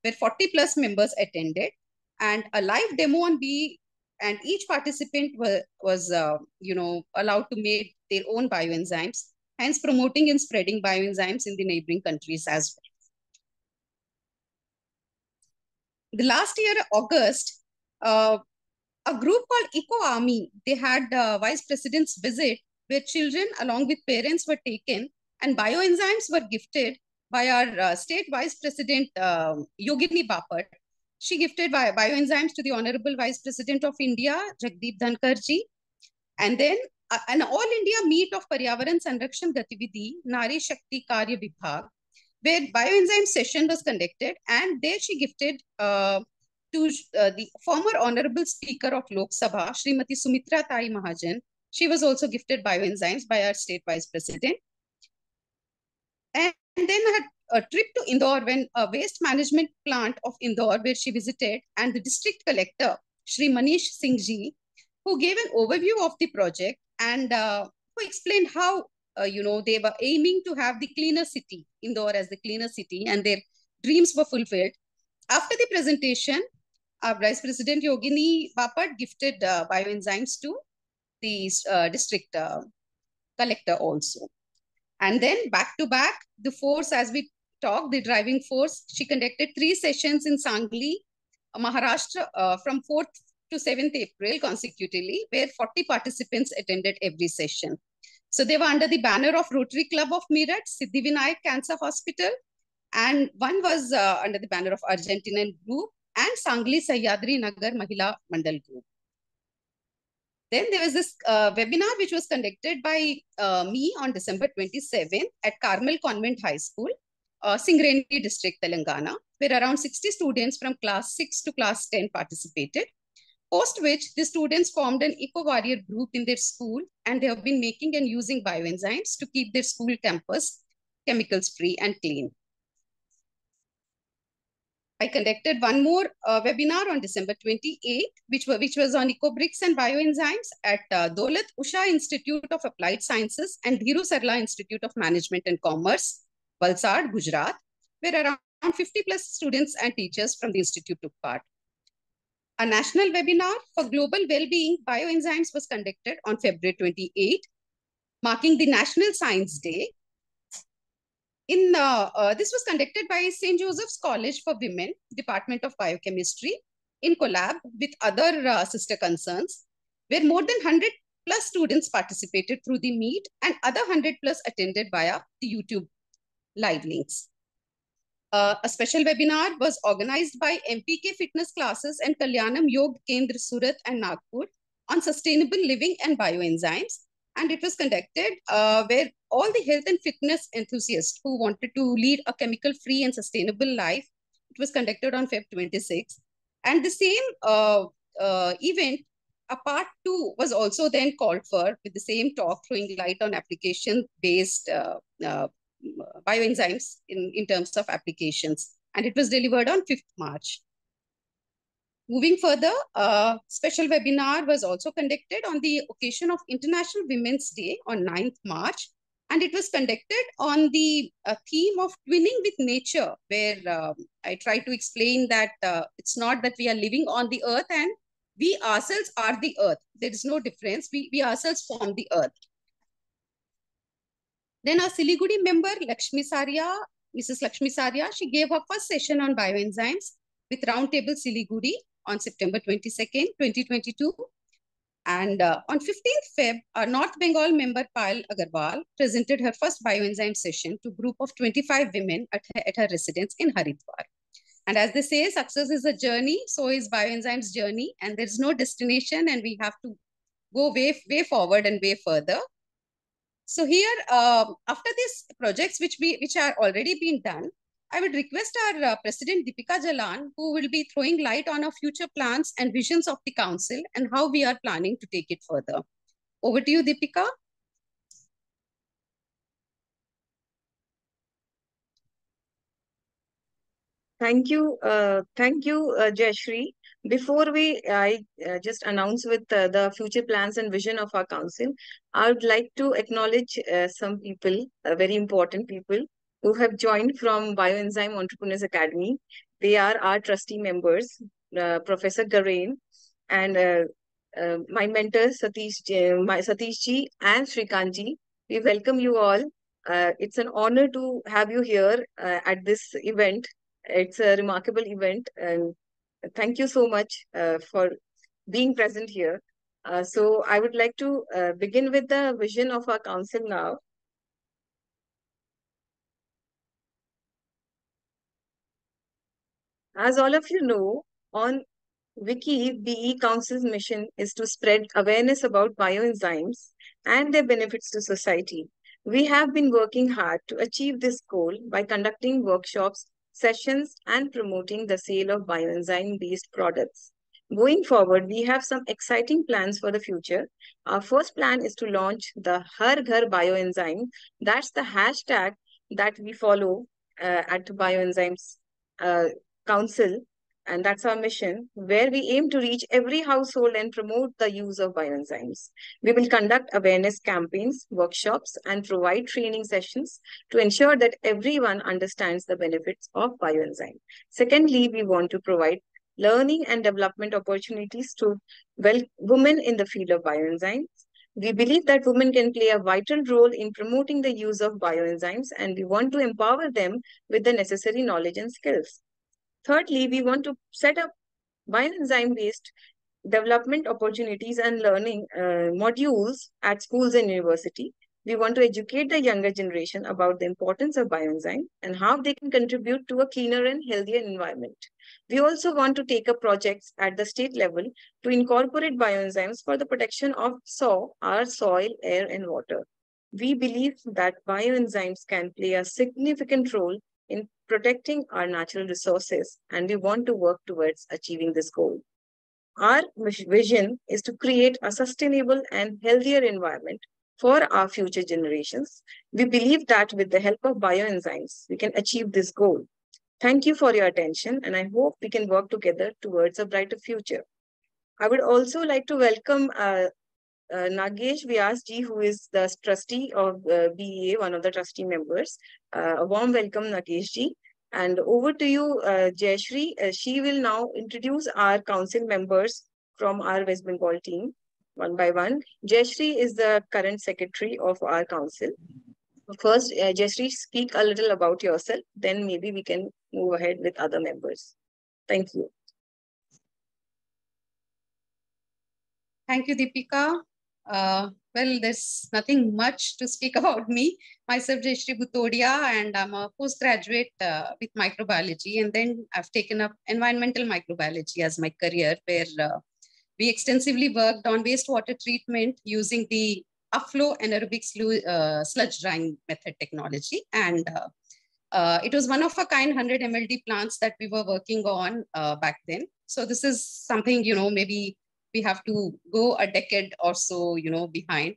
where 40 plus members attended, and a live demo on BE, and each participant was allowed to make their own bioenzymes, hence promoting and spreading bioenzymes in the neighboring countries as well. The last year, August, a group called Eco Army, they had vice president's visit where children along with parents were taken and bioenzymes were gifted by our state vice president, Yogini Bapat. She gifted bioenzymes to the Honorable Vice President of India, Jagdeep Dhankarji. And then an All India meet of Paryavaran Sanrakshan Gatividhi, Nari Shakti Karya Vibhag, where bioenzyme session was conducted. And there she gifted to the former Honorable Speaker of Lok Sabha, Srimati Sumitra Tai Mahajan. She was also gifted bioenzymes by our state vice president. And then a trip to Indore when a waste management plant of Indore, where she visited, and the district collector, Shri Manish Singh Ji, who gave an overview of the project and who explained how they were aiming to have the cleaner city, Indore as the cleaner city, and their dreams were fulfilled. After the presentation, our Vice President Yogini Bapat gifted bioenzymes to the district collector also. And then back to back, the force, as we talked, the driving force, she conducted 3 sessions in Sangli, Maharashtra from 4th to 7th April consecutively, where 40 participants attended every session. So they were under the banner of Rotary Club of Meerut, Siddhivinayak Cancer Hospital, and one was under the banner of Argentinian Group and Sangli Sahyadri Nagar Mahila Mandal Group. Then there was this webinar which was conducted by me on December 27th at Carmel Convent High School, Singareni district, Telangana, where around 60 students from class 6 to class 10 participated. Post which the students formed an eco-warrior group in their school, and they have been making and using bioenzymes to keep their school campus chemicals free and clean. I conducted one more webinar on December 28th, which was on ecobricks and bioenzymes at Daulat Usha Institute of Applied Sciences and Dhiru Sarla Institute of Management and Commerce, Valsad, Gujarat, where around 50 plus students and teachers from the institute took part. A national webinar for global well-being bioenzymes was conducted on February 28, marking the National Science Day. This was conducted by St. Joseph's College for Women, Department of Biochemistry, in collab with other sister concerns, where more than 100 plus students participated through the meet and other 100 plus attended via the YouTube live links. A special webinar was organized by MPK Fitness Classes and Kalyanam Yog Kendra Surat and Nagpur on sustainable living and bioenzymes. And it was conducted where all the health and fitness enthusiasts who wanted to lead a chemical-free and sustainable life, it was conducted on Feb 26. And the same event, a part 2 was also then called for with the same talk throwing light on application-based bioenzymes in terms of applications. And it was delivered on 5th March. Moving further, a special webinar was also conducted on the occasion of International Women's Day on 9th March. And it was conducted on the theme of twinning with nature, where I try to explain that it's not that we are living on the earth and we ourselves are the earth. There is no difference. We ourselves form the earth. Then our Siliguri member, Mrs. Lakshmi Saria, she gave her first session on bioenzymes with Roundtable Siliguri on September 22nd, 2022. And on 15th Feb, our North Bengal member, Payal Agarwal, presented her first bioenzyme session to a group of 25 women at her residence in Haridwar. And as they say, success is a journey, so is bioenzymes journey, and there's no destination, and we have to go way forward and way further. So here, after these projects which are already being done, I would request our President Dipika Jalan, who will be throwing light on our future plans and visions of the Council and how we are planning to take it further. Over to you, Dipika. Thank you, Jayshree. Before I just announce with the future plans and vision of our council, I would like to acknowledge some people, very important people, who have joined from Bioenzyme Entrepreneurs Academy. They are our trustee members, Professor Garain, and my mentors, Satish Ji and Shrikant Ji. We welcome you all. It's an honor to have you here at this event. It's a remarkable event, and thank you so much for being present here. So I would like to begin with the vision of our council now. As all of you know, on WICCI BE Council's mission is to spread awareness about bioenzymes and their benefits to society. We have been working hard to achieve this goal by conducting workshops, sessions, and promoting the sale of bioenzyme-based products. Going forward, we have some exciting plans for the future. Our first plan is to launch the Har Ghar Bioenzyme. That's the hashtag that we follow at Bioenzymes Council, and that's our mission, where we aim to reach every household and promote the use of bioenzymes. We will conduct awareness campaigns, workshops, and provide training sessions to ensure that everyone understands the benefits of bioenzyme. Secondly, we want to provide learning and development opportunities to women in the field of bioenzymes. We believe that women can play a vital role in promoting the use of bioenzymes, and we want to empower them with the necessary knowledge and skills. Thirdly, we want to set up bioenzyme-based development opportunities and learning modules at schools and university. We want to educate the younger generation about the importance of bioenzyme and how they can contribute to a cleaner and healthier environment. We also want to take up projects at the state level to incorporate bioenzymes for the protection of our soil, air, and water. We believe that bioenzymes can play a significant role in protecting our natural resources, and we want to work towards achieving this goal. Our vision is to create a sustainable and healthier environment for our future generations. We believe that with the help of bioenzymes, we can achieve this goal. Thank you for your attention, and I hope we can work together towards a brighter future. I would also like to welcome Nagesh Vyasji, who is the trustee of BEA, one of the trustee members. A warm welcome, Nageshji. And over to you, Jayshree. She will now introduce our council members from our West Bengal team, one by one. Jayshree is the current secretary of our council. First, Jayshree, speak a little about yourself, then maybe we can move ahead with other members. Thank you. Thank you, Dipika. Well, there's nothing much to speak about me. Myself, Jayshree Bhutoria, and I'm a postgraduate with microbiology. And then I've taken up environmental microbiology as my career, where we extensively worked on wastewater treatment using the upflow anaerobic sludge drying method technology. And it was one of a kind 100 MLD plants that we were working on back then. So this is something, maybe we have to go a decade or so, behind.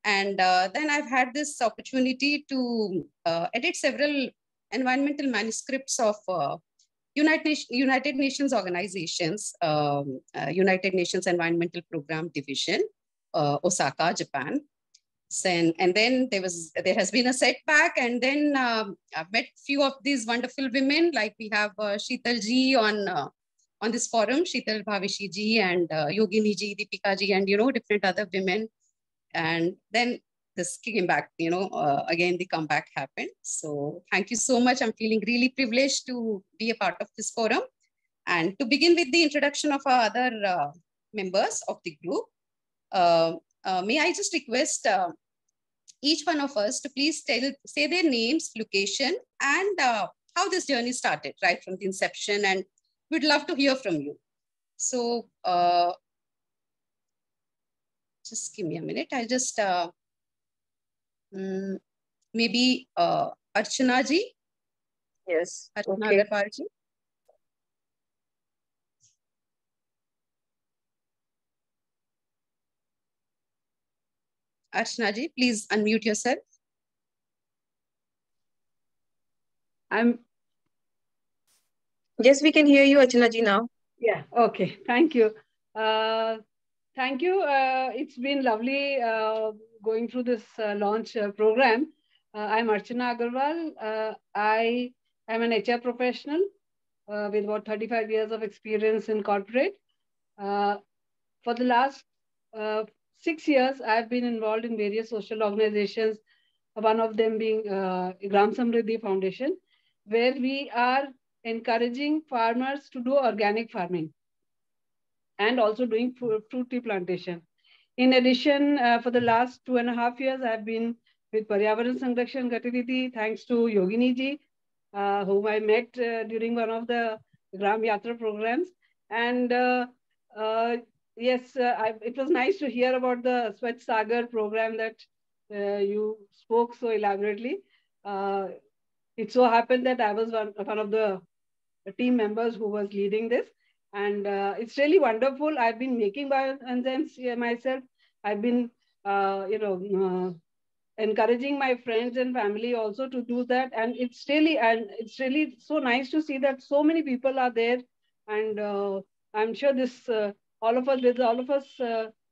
And then I've had this opportunity to edit several environmental manuscripts of United Nations organizations, United Nations Environmental Program Division, Osaka, Japan. And then there has been a setback, and then I've met few of these wonderful women, like we have Sheetal ji on this forum, Sheetal Bhavishi ji and Yogini ji, Dipika ji, and different other women. And then this came back, again the comeback happened. So thank you so much. I'm feeling really privileged to be a part of this forum. And to begin with the introduction of our other members of the group, may I just request each one of us to please say their names, location, and how this journey started, right from the inception, and we'd love to hear from you. So just give me a minute. I'll just maybe Archana ji. Yes. Archana Okay. Agarwal ji. Archana ji, please unmute yourself. Yes, we can hear you, Archana ji, now. Yeah, okay. Thank you. Thank you. It's been lovely going through this launch program. I'm Archana Agarwal. I am an HR professional with about 35 years of experience in corporate. For the last 6 years, I've been involved in various social organizations, one of them being Gram Samriddhi Foundation, where we are encouraging farmers to do organic farming and also doing fruit tree plantation. In addition, for the last 2.5 years, I've been with Paryavaran Sanrakshan Gatividi, thanks to Yogini ji, whom I met during one of the Gram Yatra programs. And yes, it was nice to hear about the Swachh Sagar program that you spoke so elaborately. It so happened that I was one of the team members who was leading this. And it's really wonderful. I've been making bioenzymes myself. I've been, encouraging my friends and family also to do that. And it's really so nice to see that so many people are there. And I'm sure this all of us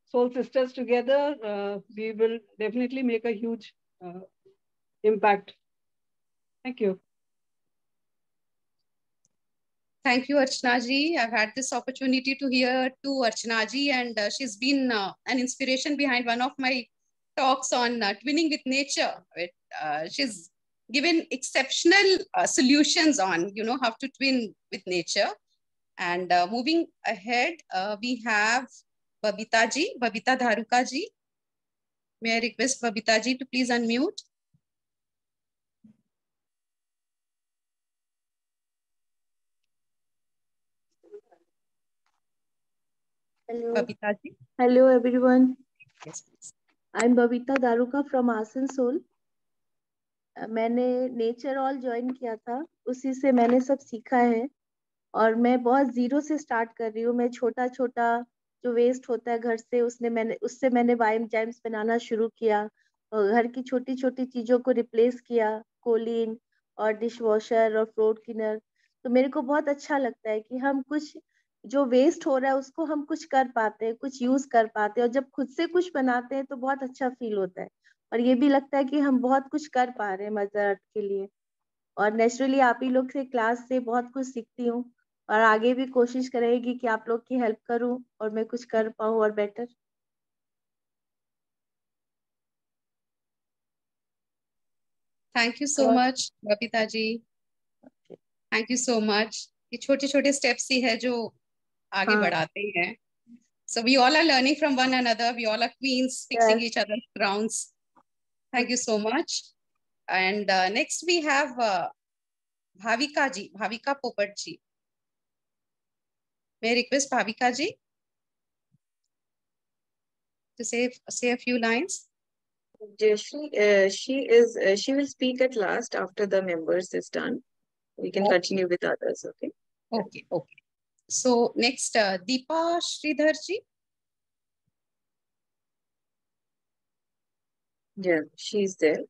soul sisters together, we will definitely make a huge impact. Thank you. Thank you, Archana ji. I've had this opportunity to hear to Archana ji, and she's been an inspiration behind one of my talks on twinning with nature. She's given exceptional solutions on, how to twin with nature. And moving ahead, we have Babita ji, Babita Dharuka ji. May I request Babita ji to please unmute? Hello. Babita ji. Hello, everyone. Yes, please. I'm Babita Dharuka from Asansol. मैंने nature all join किया था, उसी से मैंने सब सीखा है और मैं बहुत जीरो से स्टार्ट कर रही हूँ. मैं छोटा छोटा जो वेस्ट होता है घर से उससे मैंने बायोएंजाइम्स बनाना शुरू किया. घर की छोटी छोटी चीजों को रिप्लेस किया, कोलिन और डिश वॉशर और फ्लोर क्लीनर. तो मेरे को बहुत अच्छा लगता है कि हम कुछ जो वेस्ट हो रहा है उसको हम कुछ कर पाते हैं, कुछ यूज कर पाते हैं, और जब खुद से कुछ बनाते हैं तो बहुत अच्छा फील होता है. और ये भी लगता है कि हम बहुत कुछ कर पा रहे हैं मदर अर्थ के लिए. और नेचुरली आप ही लोग से क्लास से बहुत कुछ सीखती हूँ और आगे भी कोशिश करेगी कि आप लोग की हेल्प करूँ और मैं कुछ कर पाऊँ और better. Thank you so much, Babita ji. Thank you so much. ये छोटे छोटे steps ही है जो आगे बढ़ाते हैं. So we all are learning from one another. We all are queens, fixing each other's grounds. Thank you so much. And next we have Bhavika ji, Bhavika Popat ji. May I request Bhavika ji to say a few lines? Jayshree, she will speak at last after the members is done. We can continue with others, okay? Okay. So next, Deepa Sridhar ji. Yeah, she's there.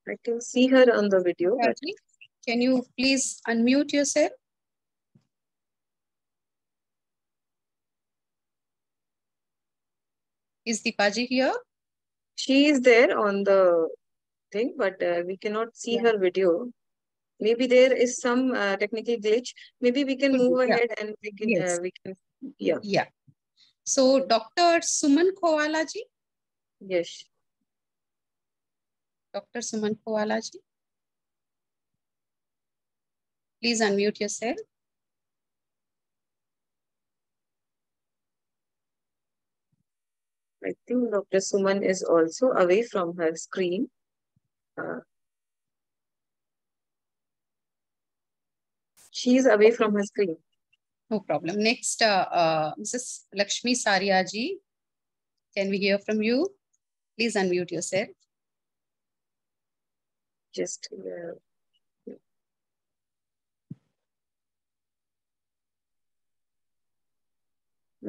I can see her on the video. But... Can you please unmute yourself? Is Deepa ji here? She is there on the thing, but we cannot see her video. Maybe there is some technical glitch. Maybe we can move ahead and we can, Yeah. So Dr. Suman Khowala ji. Yes. Dr. Suman Khowala ji. Please unmute yourself. I think Dr. Suman is also away from her screen. She is away from her screen. No problem. Next, Mrs. Lakshmi Saria ji. Can we hear from you? Please unmute yourself. Just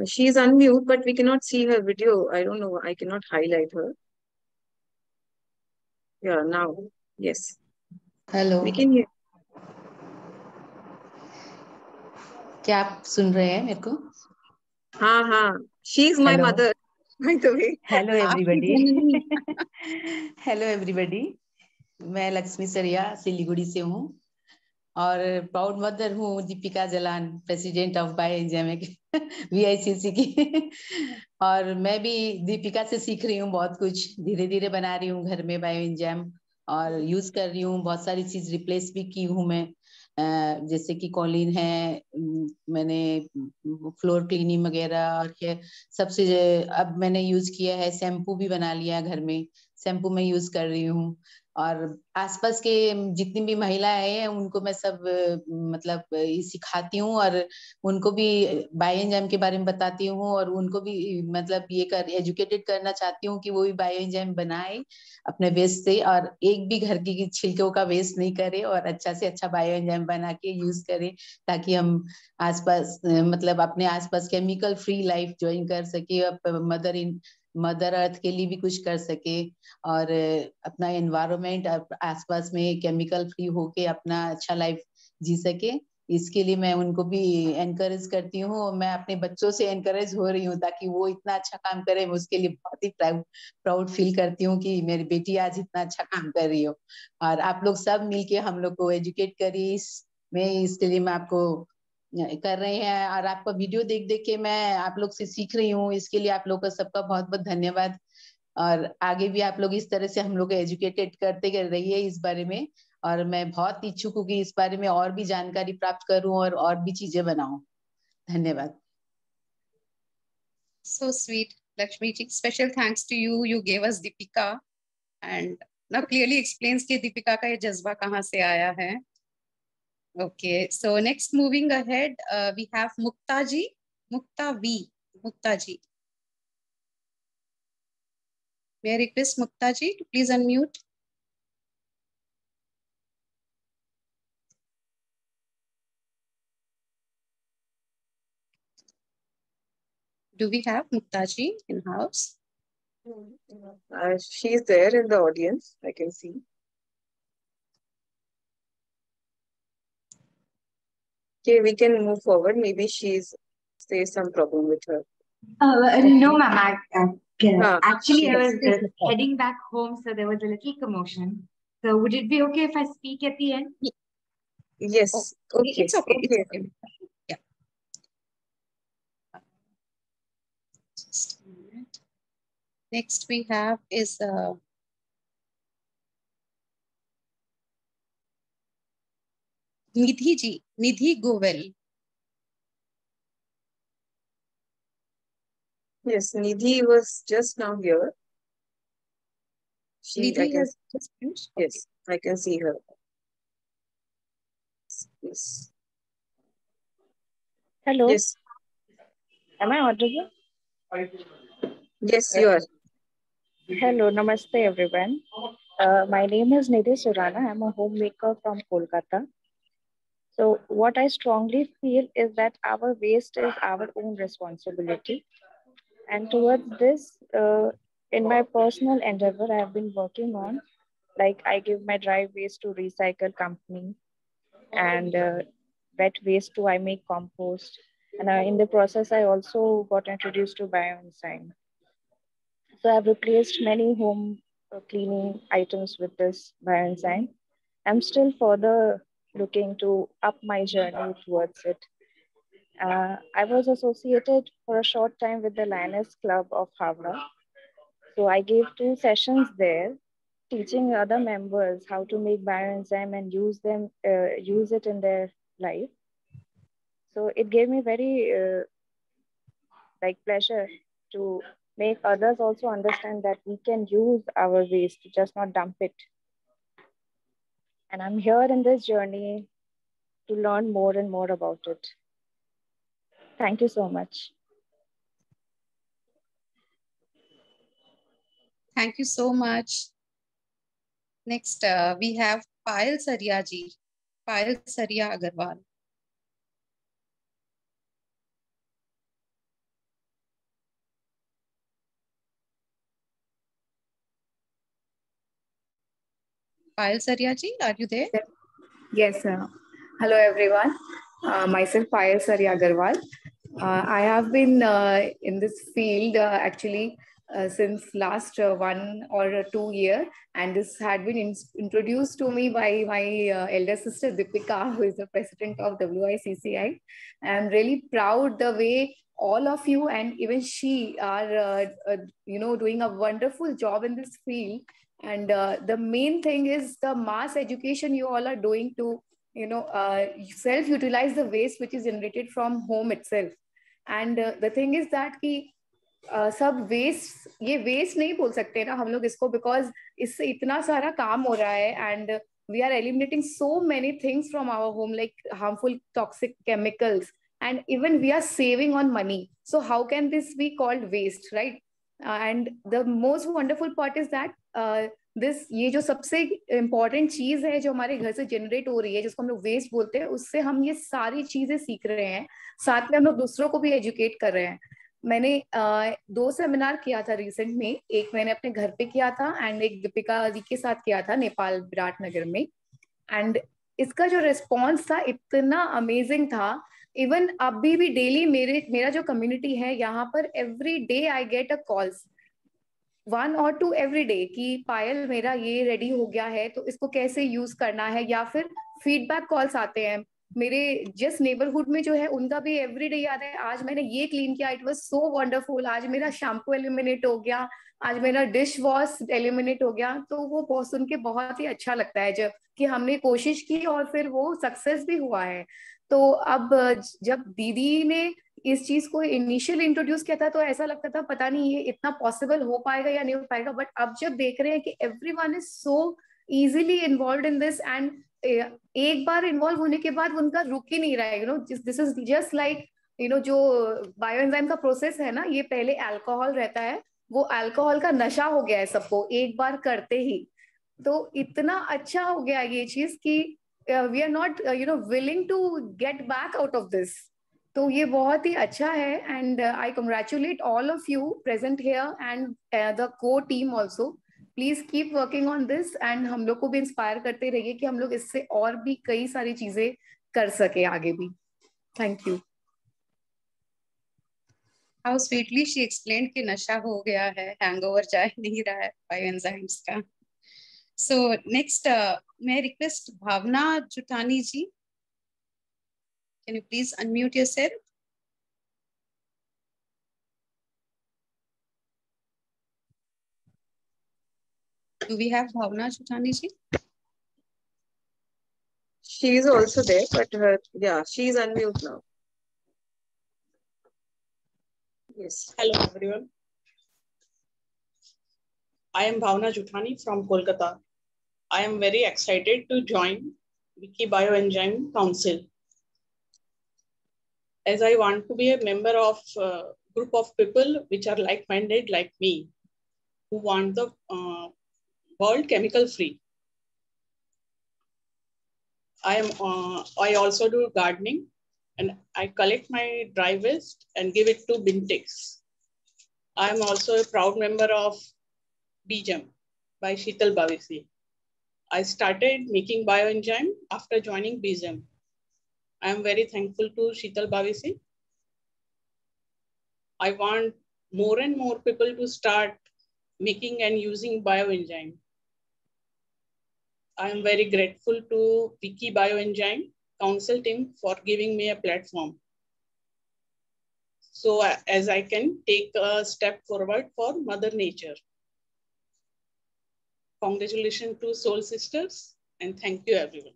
she is unmute, but we cannot see her video. I don't know. I cannot highlight her. Yeah, now. Yes. Hello. We can hear. क्या आप सुन रहे हैं मेरे को? हाँ. She is my mother, by the way. Hello everybody. Hello everybody. मैं लक्ष्मी सरिया सिलीगुड़ी से हूँ और प्राउड मदर हूँ Deepika Jalan, president of bioenzyme WICC की. और मैं भी दीपिका से सीख रही हूँ बहुत कुछ, धीरे धीरे बना रही हूँ घर में बायोएंजाइम और यूज कर रही हूँ. बहुत सारी चीज रिप्लेस भी की हूँ मैं, जैसे कि कॉलिन है, मैंने फ्लोर क्लीनिंग वगैरह, और सबसे अब मैंने यूज किया है शैम्पू भी बना लिया घर में. शैम्पू मैं यूज कर रही हूँ और आसपास के जितनी भी महिलाएं हैं उनको मैं सब मतलब सिखाती हूँ और उनको भी बायोएंजाइम के बारे में बताती हूँ और उनको भी मतलब ये एजुकेटेड करना चाहती हूँ कि वो भी बायोएंजाइम बनाए अपने वेस्ट से और एक भी घर की छिलकों का वेस्ट नहीं करे और अच्छा से अच्छा बायोएंजाइम बना के यूज करें ताकि हम आसपास मतलब अपने आसपास केमिकल फ्री लाइफ ज्वाइन कर सके, मदर अर्थ के लिए भी कुछ कर सके और अपना एनवायरनमेंट आसपास में केमिकल फ्री होके अपना अच्छा लाइफ जी सके। इसके लिए मैं उनको भी एनकरेज करती हूँ। मैं अपने बच्चों से एनकरेज हो रही हूँ ताकि वो इतना अच्छा काम करे। मैं उसके लिए बहुत ही प्राउड फील करती हूँ कि मेरी बेटी आज इतना अच्छा काम कर रही हो और आप लोग सब मिलके हम लोग को एजुकेट करिए। इसके लिए मैं आपको कर रहे हैं और आपका वीडियो देख देख के मैं आप लोग से सीख रही हूँ। इसके लिए आप लोग का सबका बहुत बहुत धन्यवाद और आगे भी आप लोग इस तरह से हम लोग को एजुकेटेड करते रहिए इस बारे में। और मैं बहुत इच्छुक हूँ कि इस बारे में और भी जानकारी प्राप्त करूं और भी चीजें बनाऊं। धन्यवाद। So sweet, Lakshmi ji. Special thanks to you. You gave us Dipika and now clearly explains कि Dipika का ये जज्बा कहाँ से आया है. Okay, so next moving ahead, we have Mukta ji. Mukta ji. May I request Mukta ji to please unmute? Do we have Mukta ji in house? She's there in the audience, I can see. Okay, we can move forward. Maybe there's some problem with her. No, ma'am. Actually, I was heading back home, so there was a little commotion. So would it be okay if I speak at the end? Yes. Oh, okay. It's okay. It's okay. Yeah. Just a minute. Next we have is Nidhi ji. Nidhi Govel. Yes, Nidhi was just now here. Nidhi has just finished? Yes, okay. I can see her. Yes. Hello. Yes. Am I audible? Yes, you are. Hello, namaste everyone. My name is Nidhi Surana. I'm a homemaker from Kolkata. So what I strongly feel is that our waste is our own responsibility. And towards this, in my personal endeavor, I have been working on, like I give my dry waste to recycle company and wet waste to I make compost. And in the process, I also got introduced to Bioenzyme. So I've replaced many home cleaning items with this Bioenzyme. I'm still further looking to up my journey towards it. I was associated for a short time with the Lioness Club of Havra. So I gave 2 sessions there, teaching other members how to make Bioenzyme and use it in their life. So it gave me very pleasure to make others also understand that we can use our waste, just not dump it. And I'm here in this journey to learn more and more about it. Thank you so much. Thank you so much. Next, we have Payal Saria ji. Payal Saria Agarwal. Payal Saria ji, are you there? Yes, sir. Hello, everyone. Myself, Payal Saria Agarwal. I have been in this field actually since last 1 or 2 years, and this had been introduced to me by my elder sister Dipika, who is the president of WICCI. I'm really proud the way all of you and even she are, doing a wonderful job in this field. And the main thing is the mass education you all are doing to, self-utilize the waste which is generated from home itself. And the thing is that सब waste, ये waste नहीं बोल सकते ना हम लोग इसको, because इससे इतना सारा काम हो रहा है and we are eliminating so many things from our home like harmful toxic chemicals and even we are saving on money. So how can this be called waste, right? And the most wonderful part is that this, ये जो सबसे important चीज है जो हमारे घर से generate हो रही है, जिसको हम लोग वेस्ट बोलते हैं, उससे हम ये सारी चीजें सीख रहे हैं, साथ में हम लोग दूसरों को भी एजुकेट कर रहे हैं. मैंने 2 सेमिनार किया था रिसेंट में. एक मैंने अपने घर पे किया था एंड एक दीपिका जी के साथ किया था नेपाल विराटनगर में. एंड इसका जो रिस्पॉन्स था इतना अमेजिंग था. इवन अभी भी डेली मेरा जो कम्युनिटी है यहाँ पर, every day I get a calls, 1 or 2 every day, कि पायल मेरा ये रेडी हो गया है तो इसको कैसे यूज करना है, या फिर फीडबैक कॉल्स आते हैं. मेरे जस्ट नेबरहुड में जो है उनका भी एवरी डे याद है, आज मैंने ये क्लीन किया, इट वाज सो वंडरफुल, आज मेरा शैम्पू एलिमिनेट हो गया, आज मेरा डिश वॉश एलिमिनेट हो गया. तो वो बहुत सुन के बहुत ही अच्छा लगता है जब कि हमने कोशिश की और फिर वो सक्सेस भी हुआ है. तो अब जब दीदी ने इस चीज को इनिशियल इंट्रोड्यूस किया था तो ऐसा लगता था पता नहीं ये इतना पॉसिबल हो पाएगा या नहीं हो पाएगा, बट अब जब देख रहे हैं कि everyone is so easily involved in this and एक बार इन्वॉल्व होने के बाद उनका रुक ही नहीं रहा है. दिस इज जस्ट लाइक जो बायोएंजाइम का प्रोसेस है ना, ये पहले अल्कोहल रहता है, वो अल्कोहल का नशा हो गया है सबको एक बार करते ही. तो इतना अच्छा हो गया ये चीज कि we are not willing to get back out of this. तो ये बहुत ही अच्छा है and I congratulate all of you present here and the co team also. Please keep working on this and हम लोग को भी इंस्पायर करते रहिए कि हम लोग इससे और भी कई सारी चीजें कर सके आगे भी. Thank you. How sweetly she explained कि नशा हो गया है, हैंगओवर जा नहीं रहा है बायोएंजाइम्स का. So next, may I request Bhavna जुटानी ji? Can you please unmute yourself? Do we have Bhavna Chutani ji? She is also there, but yeah, she is unmute now. Yes. Hello everyone. I am Bhavna Juthani from Kolkata. I am very excited to join WICCI Bioenzyme Council, as I want to be a member of a group of people which are like-minded like me, who want the world chemical free. I also do gardening and I collect my dry waste and give it to Bintex. I am also a proud member of BJM by Sheetal Bhavisi. I started making bioenzyme after joining BJM. I am very thankful to Sheetal Bhavisi. I want more and more people to start making and using bioenzyme. I am very grateful to WICCI Bioenzyme Council team for giving me a platform, so as I can take a step forward for Mother Nature. Congratulations to Soul Sisters and thank you everyone.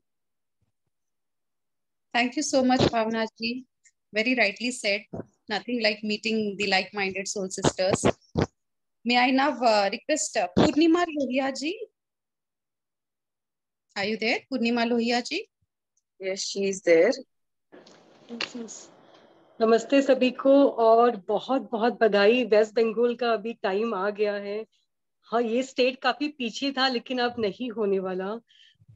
Thank you so much, Bhavna ji. Very rightly said. Nothing like meeting the like-minded soul sisters. May I now request Purnima Lohia ji? Are you there, Purnima Lohia ji? Yes, she is there. नमस्ते सभी को और बहुत बहुत बधाई. Waste Bengal का अभी time आ गया है. हाँ, ये स्टेट काफी पीछे था लेकिन अब नहीं होने वाला.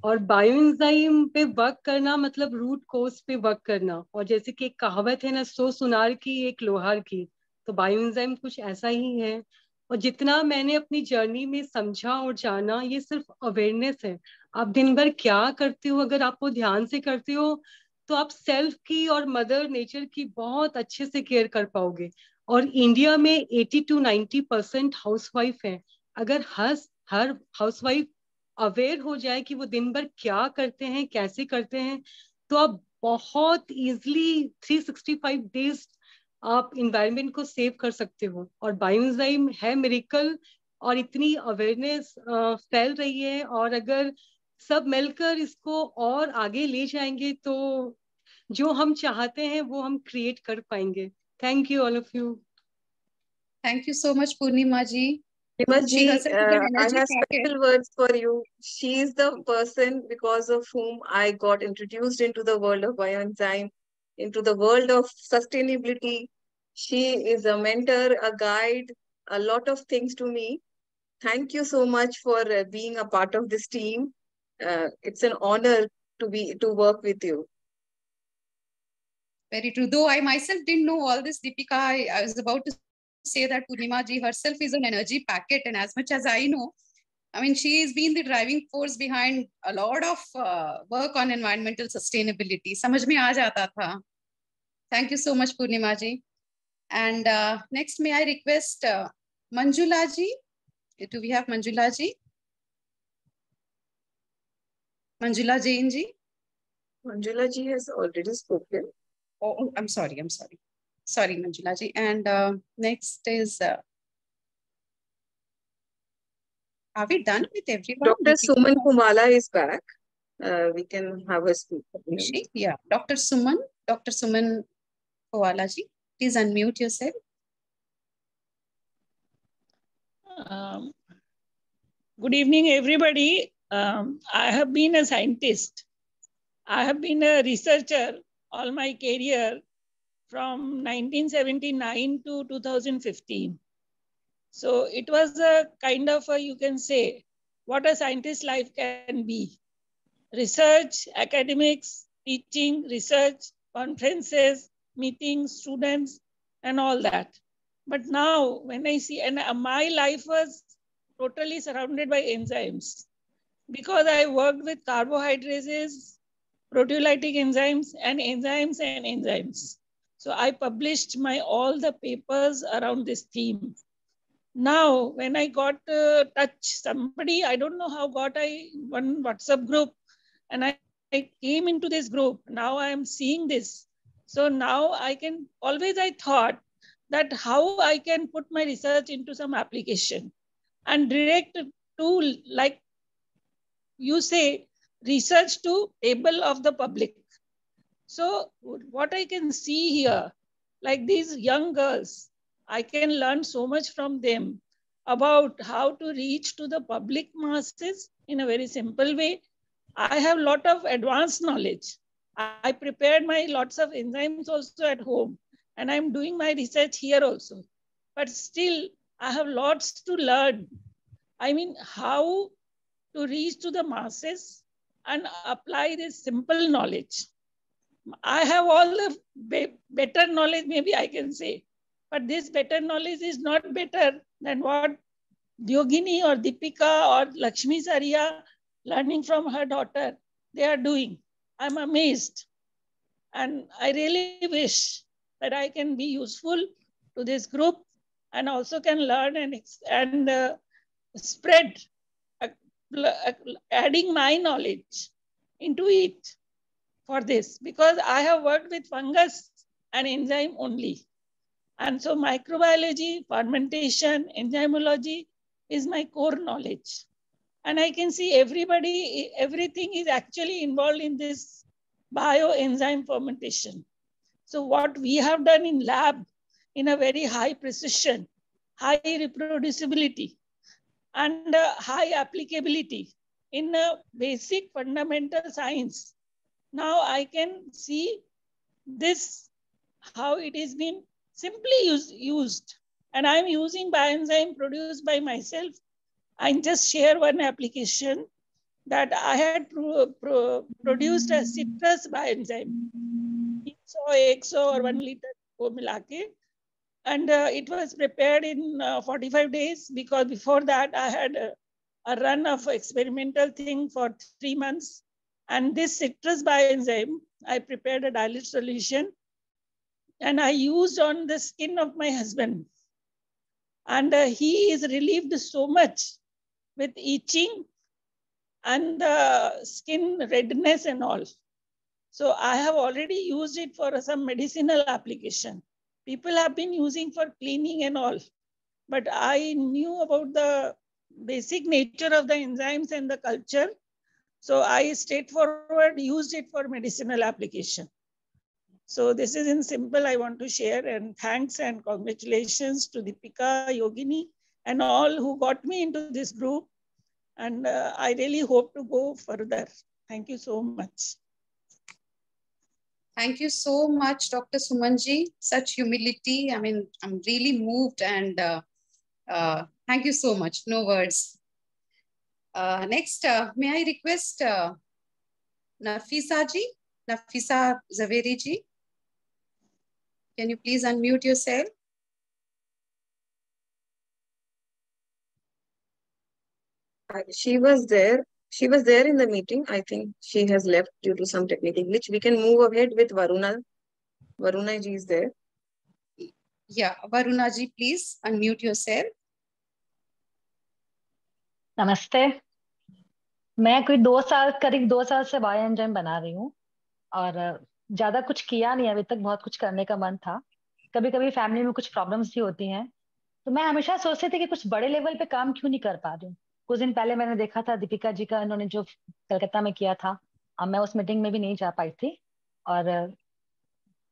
और बायोएंजाइम पे वर्क करना मतलब रूट कोज पे वर्क करना. और जैसे कि एक कहावत है ना, 100 सुनार की एक लोहार की, तो बायोएंजाइम कुछ ऐसा ही है. और जितना मैंने अपनी जर्नी में समझा और जाना, ये सिर्फ अवेयरनेस है. आप दिन भर क्या करते हो, अगर आप वो ध्यान से करते हो तो आप सेल्फ की और मदर नेचर की बहुत अच्छे से केयर कर पाओगे. और इंडिया में 80 to 90% हाउसवाइफ है. अगर हर हाउसवाइफ अवेयर हो जाए कि वो दिन भर क्या करते हैं, कैसे करते हैं, तो आप बहुत इजीली 365 डेज आप इन्वायरमेंट को सेव कर सकते हो. और बायोएंजाइम है मिरेकल और इतनी अवेयरनेस फैल रही है. और अगर सब मिलकर इसको और आगे ले जाएंगे तो जो हम चाहते हैं वो हम क्रिएट कर पाएंगे. Thank you all of you. Thank you so much, Purnima ji. Purnima ji, I have special words for you. She is the person because of whom I got introduced into the world of bioenzyme, into the world of sustainability. She is a mentor, a guide, a lot of things to me. Thank you so much for being a part of this team. It's an honor to work with you. Very true. Though I myself didn't know all this, Dipika, I was about to say that Purnima ji herself is an energy packet, and as much as I know, I mean, she has been the driving force behind a lot of work on environmental sustainability. Samajh mein aa jata tha. Thank you so much, Purnima ji. And next, may I request Manjula ji? Do we have Manjula ji? Manjula Jain ji? Manjula ji has already spoken. Oh, I'm sorry. Sorry, Manjula ji. And next is, are we done with everyone? Dr. Suman Kumala is back. We can have a speak. Yeah, Dr. Suman Kumala ji, please unmute yourself. Good evening, everybody. I have been a scientist. I have been a researcher all my career from 1979 to 2015. So it was a kind of a, you can say, what a scientist life can be. Research, academics, teaching, research, conferences, meetings, students, and all that. But now when I see, and my life was totally surrounded by enzymes because I worked with carbohydrates, proteolytic enzymes and enzymes. So I published all the papers around this theme. Now, when I got touch somebody, I don't know how got one WhatsApp group, and I came into this group. Now I am seeing this. So now I thought that how I can put my research into some application and direct to, like you say, research to table of the public. So what I can see here, like these young girls, I can learn so much from them about how to reach to the public masses in a very simple way. I have a lot of advanced knowledge. I prepared my lots of enzymes also at home, and I'm doing my research here also. But still, I have lots to learn. I mean, how to reach to the masses and apply this simple knowledge. I have all the better knowledge, maybe I can say, but this better knowledge is not better than what Yogini or Dipika or Lakshmi Saria, learning from her daughter, they are doing. I'm amazed. And I really wish that I can be useful to this group and also can learn and spread, adding my knowledge into it for this, because I have worked with fungus and enzyme only. And so microbiology, fermentation, enzymology is my core knowledge. And I can see everything is actually involved in this bioenzyme fermentation. So what we have done in lab in a very high precision, high reproducibility, and high applicability in a basic fundamental science. Now I can see this, how it is been simply used. And I'm using bioenzyme produced by myself. I just share one application that I had produced a citrus bioenzyme. XO or 1 liter ko milake. And it was prepared in 45 days because before that I had a run of experimental thing for 3 months. And this citrus bioenzyme, I prepared a dilute solution and I used on the skin of my husband. And he is relieved so much with itching and skin redness and all. So I have already used it for some medicinal application. People have been using for cleaning and all. But I knew about the basic nature of the enzymes and the culture. So I straightforward used it for medicinal application. So this is in simple, I want to share, and thanks and congratulations to Dipika, Yogini, and all who got me into this group. And I really hope to go further. Thank you so much. Thank you so much, Dr. Sumanji. Such humility. I mean, I'm really moved, and thank you so much. No words. Next, may I request Nafisa ji? Nafisa Zaveri ji? Can you please unmute yourself? She was there. She was there in the meeting. I think she has left due to some technical glitch. We can move ahead with Varuna. Varuna ji is there. Yeah, Varuna ji, please unmute yourself. नमस्ते, मैं कोई करीब 2 साल से bio enzyme बना रही हूँ और ज्यादा कुछ किया नहीं अभी तक। बहुत कुछ करने का मन था। कभी कभी फैमिली में कुछ प्रॉब्लम्स भी होती हैं, तो मैं हमेशा सोचती थी कि कुछ बड़े लेवल पे काम क्यों नहीं कर पा रही हूँ। कुछ दिन पहले मैंने देखा था दीपिका जी का, इन्होंने जो कलकत्ता में किया था। अब मैं उस मीटिंग में भी नहीं जा पाई थी और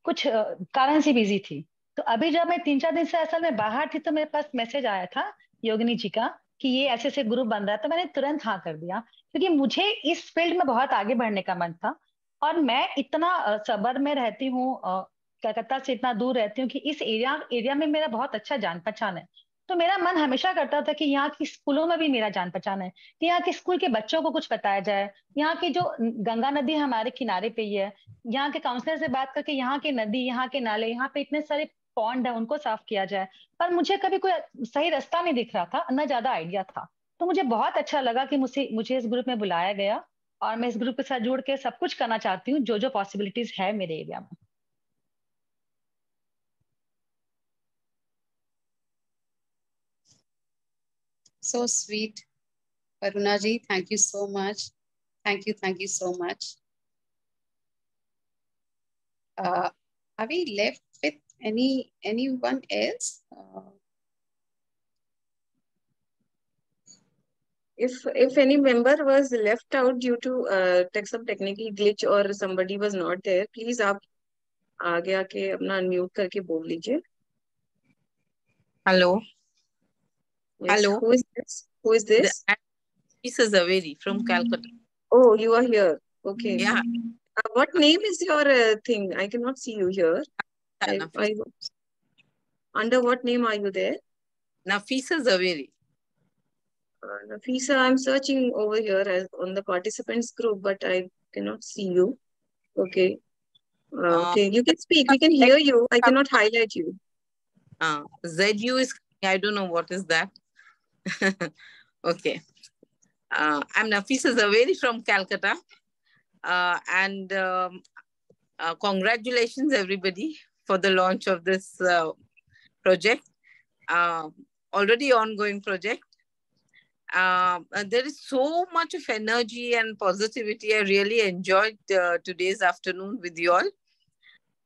कुछ कारण से बिजी थी। तो अभी जब मैं 3-4 दिन से असल में बाहर थी, तो मेरे पास मैसेज आया था योगिनी जी का कि ये ऐसे ऐसे ग्रुप बन रहा है। तो मैंने तुरंत हाँ कर दिया, क्योंकि मुझे इस फील्ड में बहुत आगे बढ़ने का मन था। और मैं इतना सबर में रहती हूँ, कलकत्ता से इतना दूर रहती हूँ कि इस एरिया में मेरा बहुत अच्छा जान पहचान है। तो मेरा मन हमेशा करता था कि यहाँ की स्कूलों में भी मेरा जान पहचान है, कि यहाँ के स्कूल के बच्चों को कुछ बताया जाए। यहाँ की जो गंगा नदी हमारे किनारे पे ही है, यहाँ के काउंसलर से बात करके यहाँ की नदी, यहाँ के नाले, यहाँ पे इतने सारे पॉन्ड है, उनको साफ किया जाए। पर मुझे कभी कोई सही रास्ता नहीं दिख रहा था, न ज्यादा आइडिया था। तो मुझे बहुत अच्छा लगा कि मुझे इस ग्रुप में बुलाया गया और मैं इस ग्रुप के साथ जुड़ के सब कुछ करना चाहती हूँ जो जो पॉसिबिलिटीज है मेरे एरिया में। So sweet. Varuna ji, thank you so much. Thank you so much. Are we left with anyone else? If any member was left out due to some technical glitch or somebody was not there, please आप आगे आके अपना unmute करके बोल लीजिए. Hello. Yes. Hello. Who is this? Who is this? Nafisa Zaveri from Calcutta. Oh, you are here. Okay. Yeah. What name is your thing? I cannot see you here. Under what name are you there? Nafisa Zaveri. Nafisa, I'm searching over here as on the participants group, but I cannot see you. Okay. Okay, you can speak. We can hear you. I cannot highlight you. ZU is, I don't know what is that. Okay. I'm Nafisa Zaveri from Calcutta. Congratulations, everybody, for the launch of this project. Already ongoing project. There is so much of energy and positivity. I really enjoyed today's afternoon with you all.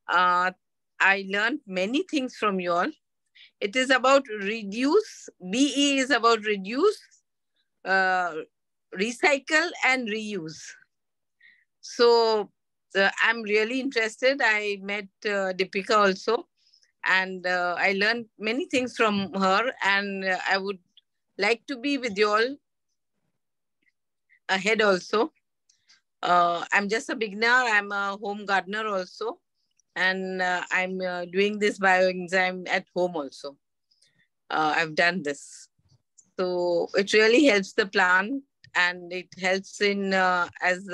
I learned many things from you all. It is about reduce. BE is about reduce, recycle and reuse. So I'm really interested. I met Dipika also, and I learned many things from her, and I would like to be with you all ahead also. I'm just a beginner. I'm a home gardener also, and I'm doing this bioenzyme at home also. I've done this. So it really helps the plant, and it helps in, as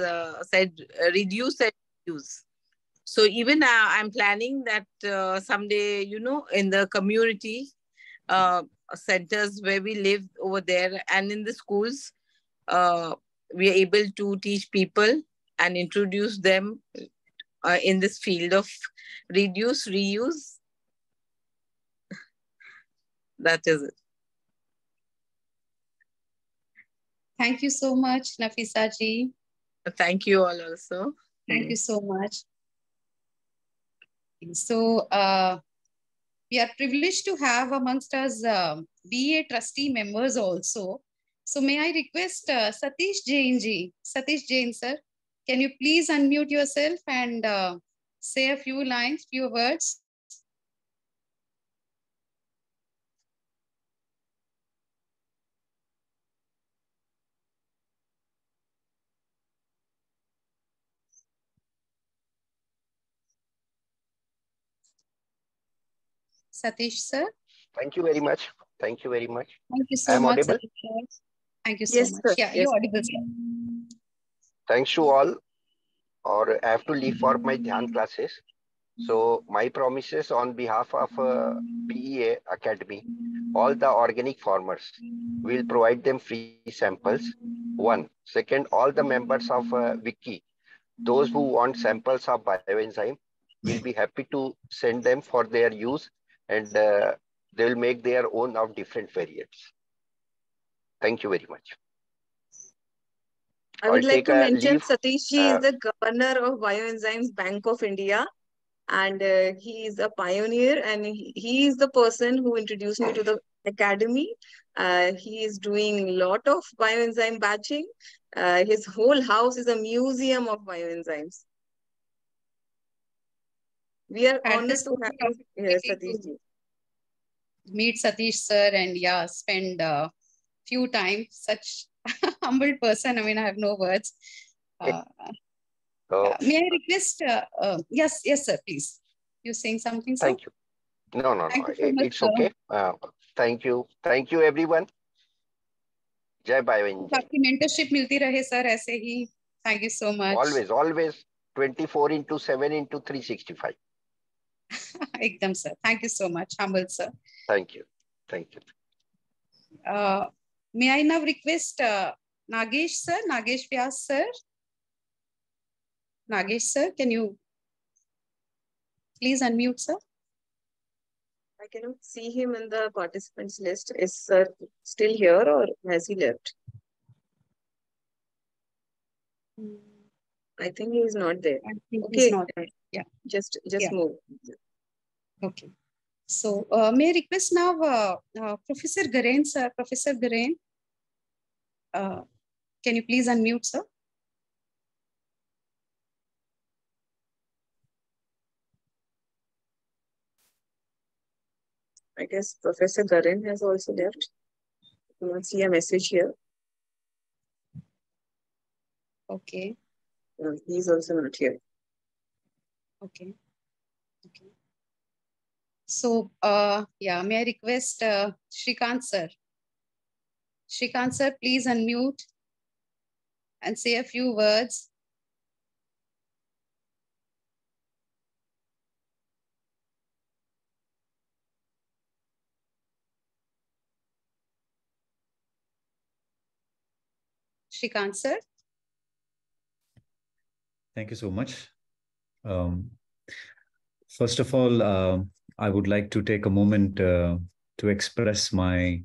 said, reduce and use. So even I'm planning that someday, you know, in the community centers where we live over there and in the schools, we are able to teach people and introduce them in this field of reduce, reuse. That is it. Thank you so much, Nafisa ji. Thank you all also. Thank you so much. So we are privileged to have amongst us BA trustee members also. So may I request Satish Jain ji. Satish Jain sir, can you please unmute yourself and say a few lines, few words. Satish sir. Thank you very much. Thank you very much. Thank you so I am much, audible? Satish sir. Thank you so much. Sir. Yeah, Yes. you're audible, sir. Thanks to all, or I have to leave for my Dhyan classes. So my promises on behalf of PEA Academy, all the organic farmers, will provide them free samples. One. Second, all the members of WICCI, those who want samples of bioenzyme, will be happy to send them for their use, and they will make their own of different variants. Thank you very much. I would like to mention Satish ji is the governor of Bioenzymes Bank of India, and he is a pioneer, and he is the person who introduced me to the academy. He is doing a lot of bioenzyme batching. His whole house is a museum of bioenzymes. We are honored to have you here, Satish ji. Meet Satish sir and yeah, spend a few times. Such humble person. I mean, I have no words. May I request? Yes, sir, please. You're saying something, sir? Thank you. No. Thank you so much, It's okay. Thank you. Thank you, everyone. Jai Bioenzyme. आपकी mentorship मिलती रहे, sir, ऐसे ही. Thank you so much. Always 24/7/365. एकदम, sir. Thank you so much, humble, sir. Thank you. May I now request Nagesh, sir, Nagesh Vyas, sir? Nagesh, sir, can you please unmute, sir? I cannot see him in the participants list. Is sir still here or has he left? I think he is not there. I think okay. he's not there. Yeah. Just yeah. move. Okay. So may I request now Professor Garen, sir? Professor Garen, can you please unmute, sir? I guess Professor Garen has also left. You will see a message here. Okay. He's also not here. Okay. So, yeah, may I request Shrikant, sir? Shrikant, sir, please unmute and say a few words. Shrikant, sir. Thank you so much. First of all, I would like to take a moment to express my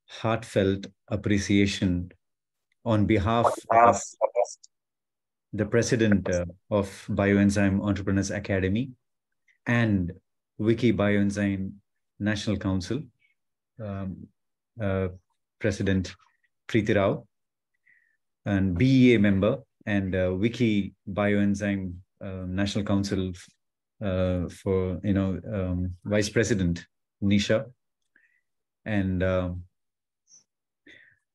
heartfelt appreciation on behalf of the president of Bioenzyme Entrepreneurs Academy and WICCI Bioenzyme National Council, President Preeti Rao, and BEA member and WICCI Bioenzyme National Council for Vice President Nisha, and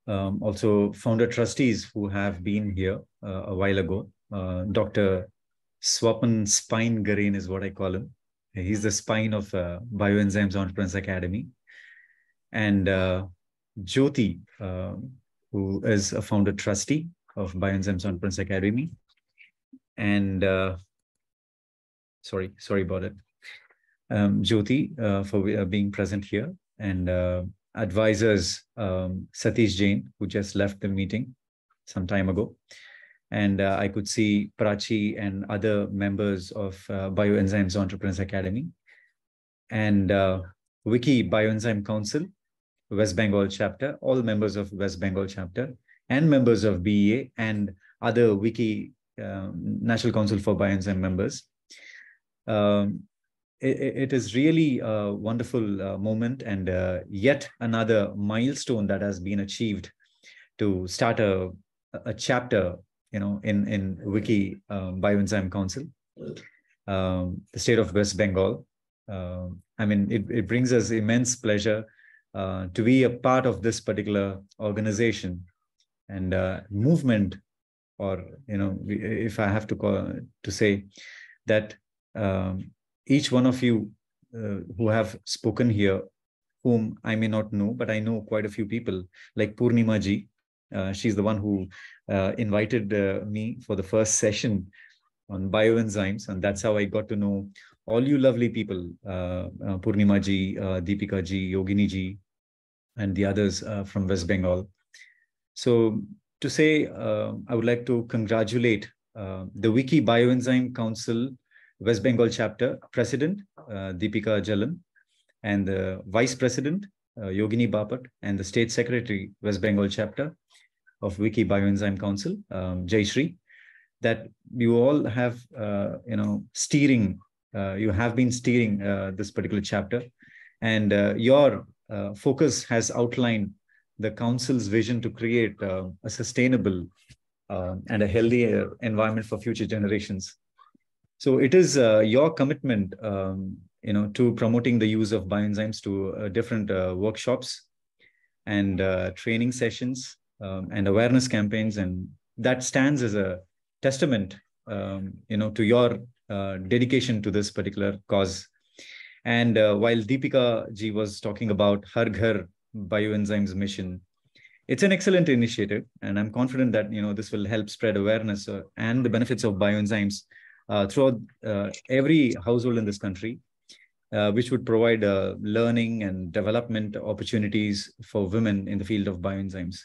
also founder trustees who have been here a while ago. Dr. Swapan Spine Garen is what I call him. He's the spine of Bioenzymes Entrepreneurs Academy. And Jyoti, who is a founder trustee of Bioenzymes Entrepreneurs Academy. And sorry about it. Jyoti for being present here, and advisors Satish Jain, who just left the meeting some time ago. And I could see Prachi and other members of Bioenzymes Entrepreneurs Academy, and WICCI Bioenzyme Council, West Bengal chapter, all members of West Bengal chapter, and members of BEA and other WICCI National Council for Bioenzyme members. It is really a wonderful moment, and yet another milestone that has been achieved to start a chapter, in WICCI Bioenzyme Council. the state of West Bengal. I mean, it brings us immense pleasure to be a part of this particular organization and movement, or, you know, if I have to say that each one of you who have spoken here, whom I may not know, but I know quite a few people, like Purnima ji. She's the one who invited me for the first session on bioenzymes, and that's how I got to know all you lovely people, Purnima ji, Dipika ji, Yogini ji, and the others from West Bengal. So to say, I would like to congratulate the WICCI Bioenzyme Council West Bengal chapter president, Dipika Jalan, and the vice president, Yogini Bapat, and the state secretary, West Bengal chapter of WICCI Bioenzyme Council, Jayshree, that you all have, you know, steering, you have been steering this particular chapter, and your focus has outlined the council's vision to create a sustainable and a healthier environment for future generations. So it is your commitment, you know, to promoting the use of bioenzymes to different workshops and training sessions and awareness campaigns, and that stands as a testament, you know, to your dedication to this particular cause. And while Dipika ji was talking about Har Ghar Bioenzymes mission, it's an excellent initiative, and I'm confident that, you know, this will help spread awareness and the benefits of bioenzymes throughout every household in this country, which would provide learning and development opportunities for women in the field of bioenzymes.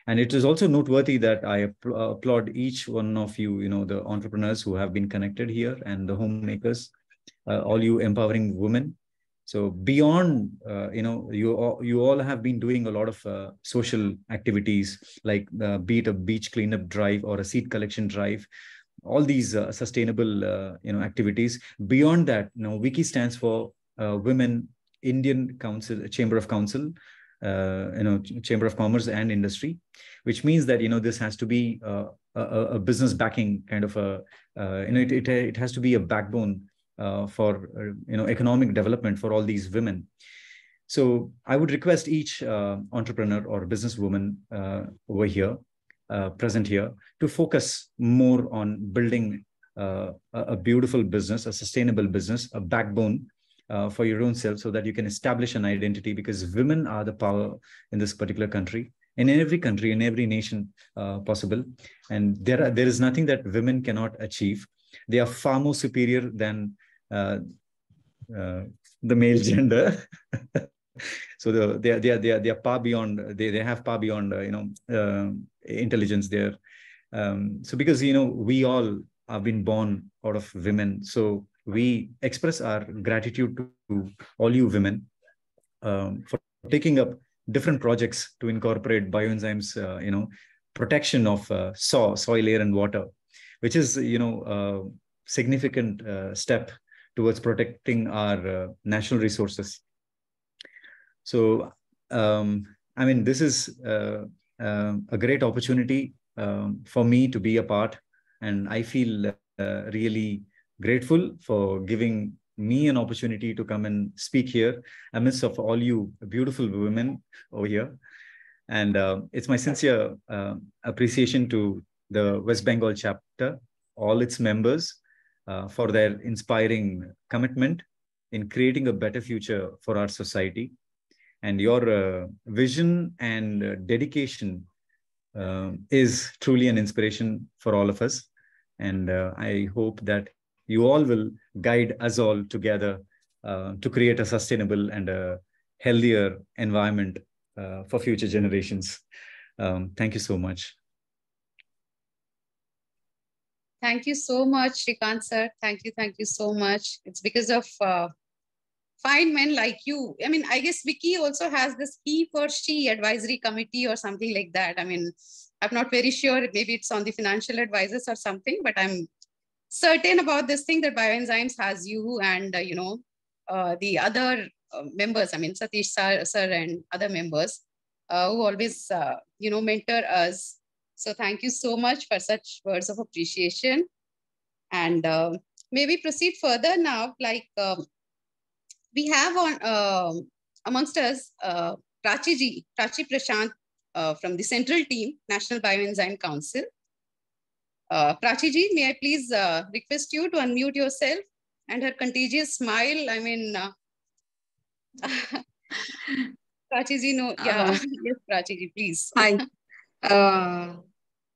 And it is also noteworthy that I applaud each one of you, you know, the entrepreneurs who have been connected here, and the homemakers, all you empowering women. So beyond, you know, you all have been doing a lot of social activities, like be it a beach cleanup drive or a seed collection drive, all these sustainable, you know, activities. Beyond that, you know, WICCI stands for Women Indian Council, Chamber of Council, you know, Chamber of Commerce and Industry, which means that, you know, this has to be a business backing kind of a, you know, it has to be a backbone for, you know, economic development for all these women. So I would request each entrepreneur or businesswoman over here, present here, to focus more on building a beautiful business, a sustainable business, a backbone for your own self, so that you can establish an identity, because women are the power in this particular country, in every country, in every nation possible. And there is nothing that women cannot achieve. They are far more superior than the male gender. So they are far beyond, they have far beyond, you know, intelligence there. So because, you know, we all have been born out of women, so we express our gratitude to all you women for taking up different projects to incorporate bioenzymes, you know, protection of soil, air, and water, which is, you know, a significant step towards protecting our national resources. So, I mean, this is a great opportunity for me to be a part, and I feel really grateful for giving me an opportunity to come and speak here amidst of all you beautiful women over here. And it's my sincere appreciation to the West Bengal chapter, all its members, for their inspiring commitment in creating a better future for our society. And your vision and dedication is truly an inspiration for all of us. And I hope that you all will guide us all together to create a sustainable and a healthier environment for future generations. Thank you so much. Thank you so much, Shrikant sir. Thank you so much. It's because of fine men like you. I mean, I guess WICCI also has this he for she advisory committee or something like that. I mean, I'm not very sure. Maybe it's on the financial advisors or something, but I'm certain about this thing that Bioenzymes has you and, you know, the other members, I mean, Satish sir and other members who always, you know, mentor us. So thank you so much for such words of appreciation. And may we proceed further now? Like we have on amongst us Prachi Prashant from the central team, National Bioenzyme Council. Prachi ji, may I please request you to unmute yourself, and her contagious smile, I mean, Prachi ji, no, yeah, yes, Prachi ji, please. Hi.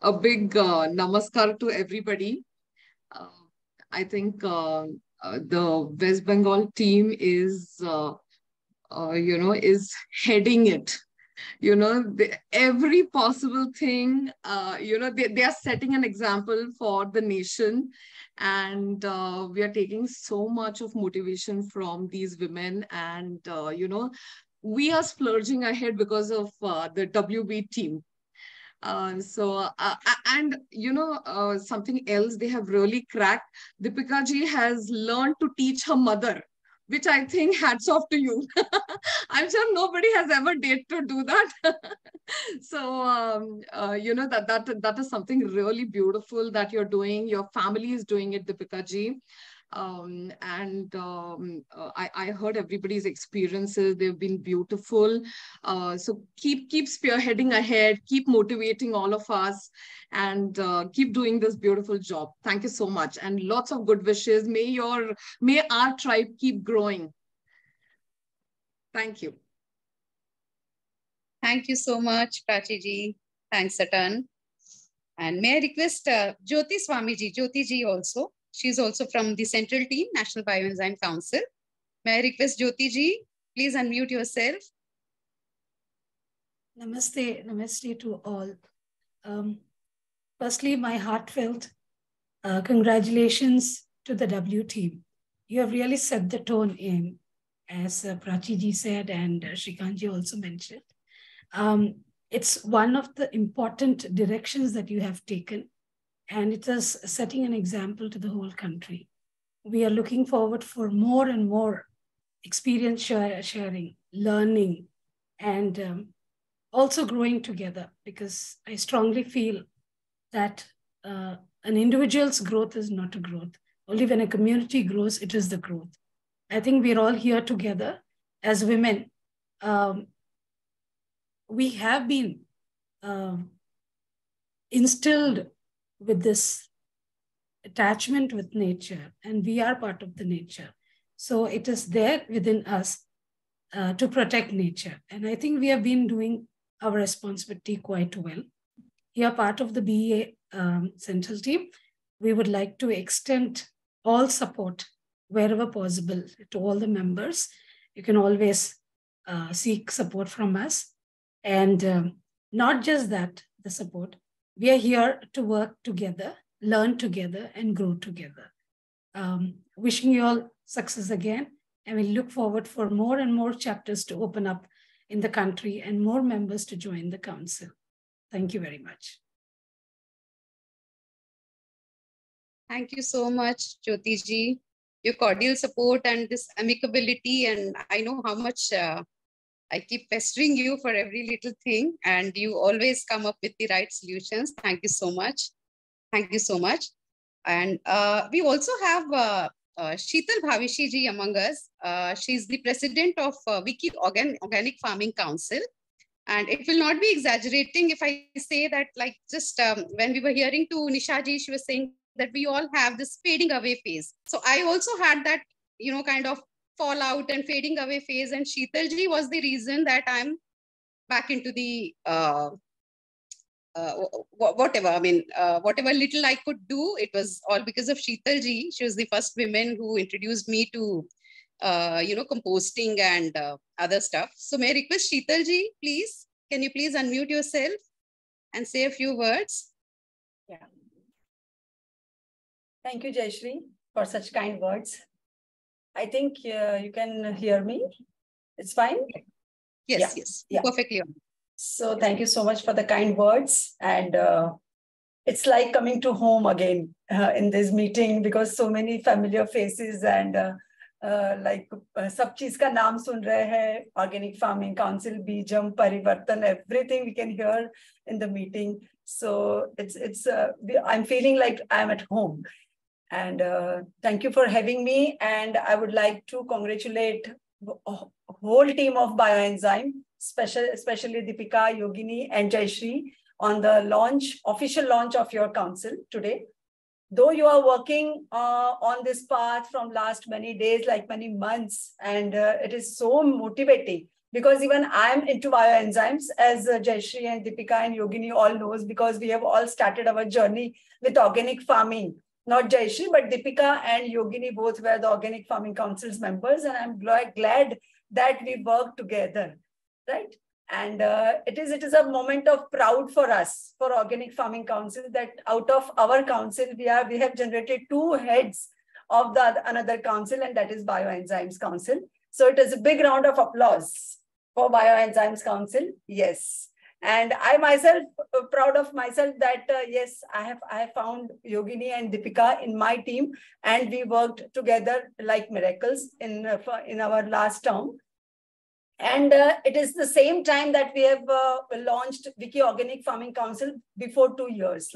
A big namaskar to everybody. I think the West Bengal team is, is heading it. Every possible thing, they are setting an example for the nation. And we are taking so much of motivation from these women. And, we are splurging ahead because of the WB team. Something else they have really cracked. Dipika ji has learned to teach her mother, which I think hats off to you. I'm sure nobody has ever dared to do that. That is something really beautiful that you're doing. Your family is doing it, Dipika ji. I heard everybody's experiences. They've been beautiful. So keep spearheading ahead, keep motivating all of us, and keep doing this beautiful job. Thank you so much. And lots of good wishes. May our tribe keep growing. Thank you. Thank you so much, Prachi ji. Thanks a ton. And may I request Jyoti Swami ji, Jyoti ji also. She's also from the central team, National Bioenzyme Council. May I request Jyoti ji, please unmute yourself. Namaste to all. Firstly, my heartfelt congratulations to the W team. You have really set the tone in, as Prachi ji said and Shrikant ji also mentioned. It's one of the important directions that you have taken, and it is setting an example to the whole country. We are looking forward for more and more experience sharing, learning, and also growing together, because I strongly feel that an individual's growth is not a growth. Only when a community grows, it is the growth. I think we're all here together as women. We have been instilled with this attachment with nature, and we are part of the nature. So it is there within us to protect nature. And I think we have been doing our responsibility quite well. Here, part of the BEA Central team, we would like to extend all support wherever possible to all the members. You can always seek support from us. And not just that, the support. We are here to work together, learn together, and grow together. Wishing you all success again, and we look forward for more and more chapters to open up in the country and more members to join the council. Thank you very much. Thank you so much, Jyoti ji. Your cordial support and this amicability, and I know how much I keep pestering you for every little thing, and you always come up with the right solutions. Thank you so much. Thank you so much. And we also have Sheetal Bhavishi ji among us. She's the president of WICCI Organic Farming Council. And it will not be exaggerating if I say that, like, just when we were hearing to Nisha ji, she was saying that we all have this fading away phase. So I also had that, kind of fallout and fading away phase, and Sheetal ji was the reason that I'm back into the whatever little I could do, it was all because of Sheetal ji. She was the first woman who introduced me to composting and other stuff. So may I request Sheetal ji, please, can you please unmute yourself and say a few words? Yeah. Thank you, Jayshree, for such kind words. I think you can hear me. It's fine? Yes, perfectly. So thank you so much for the kind words. And it's like coming to home again in this meeting, because so many familiar faces and like sab cheez ka naam sun rahe hai, Organic Farming Council, Bijam, Parivartan, everything we can hear in the meeting. So I'm feeling like I'm at home. And thank you for having me. And I would like to congratulate the whole team of Bioenzyme, especially Dipika, Yogini, and Jayshree on the official launch of your council today. Though you are working on this path from last many days, like many months, and it is so motivating because even I'm into bioenzymes, as Jayshree and Dipika and Yogini all knows, because we have all started our journey with organic farming. Not Jayshree, but Dipika and Yogini both were the Organic Farming Council's members, and I'm glad that we work together, right? And it is a moment of proud for us, for Organic Farming Council, that out of our council, we have generated 2 heads of another council, and that is Bioenzymes Council. So it is a big round of applause for Bioenzymes Council. Yes. And I myself, proud of myself that, yes, I have found Yogini and Dipika in my team, and we worked together like miracles in our last term. And it is the same time that we have launched WICCI Organic Farming Council before 2 years,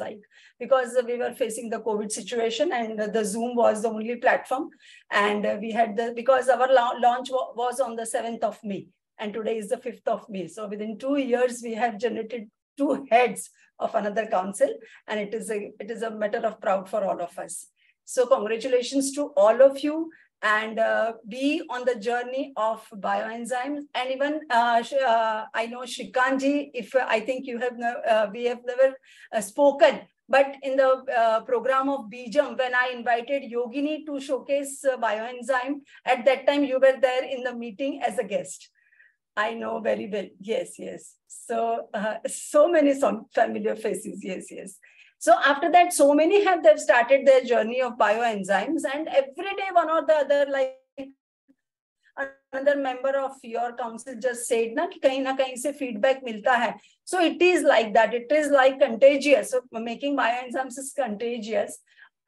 because we were facing the COVID situation and the Zoom was the only platform. And we had because our launch was on the 7th of May and today is the 5th of May. So within 2 years, we have generated 2 heads of another council, and it is a matter of proud for all of us. So congratulations to all of you. And be on the journey of bioenzymes. And even I know Shrikanji, I think you have we have never spoken, but in the program of Bijam, when I invited Yogini to showcase bioenzyme, at that time you were there in the meeting as a guest. I know very well. Yes, yes. So so many familiar faces. Yes, yes. So after that, so many they've started their journey of bioenzymes, and every day one or the other, like another member of your council just said, na kahin se feedback milta hai. So it is like that. It is like contagious. So making bioenzymes is contagious.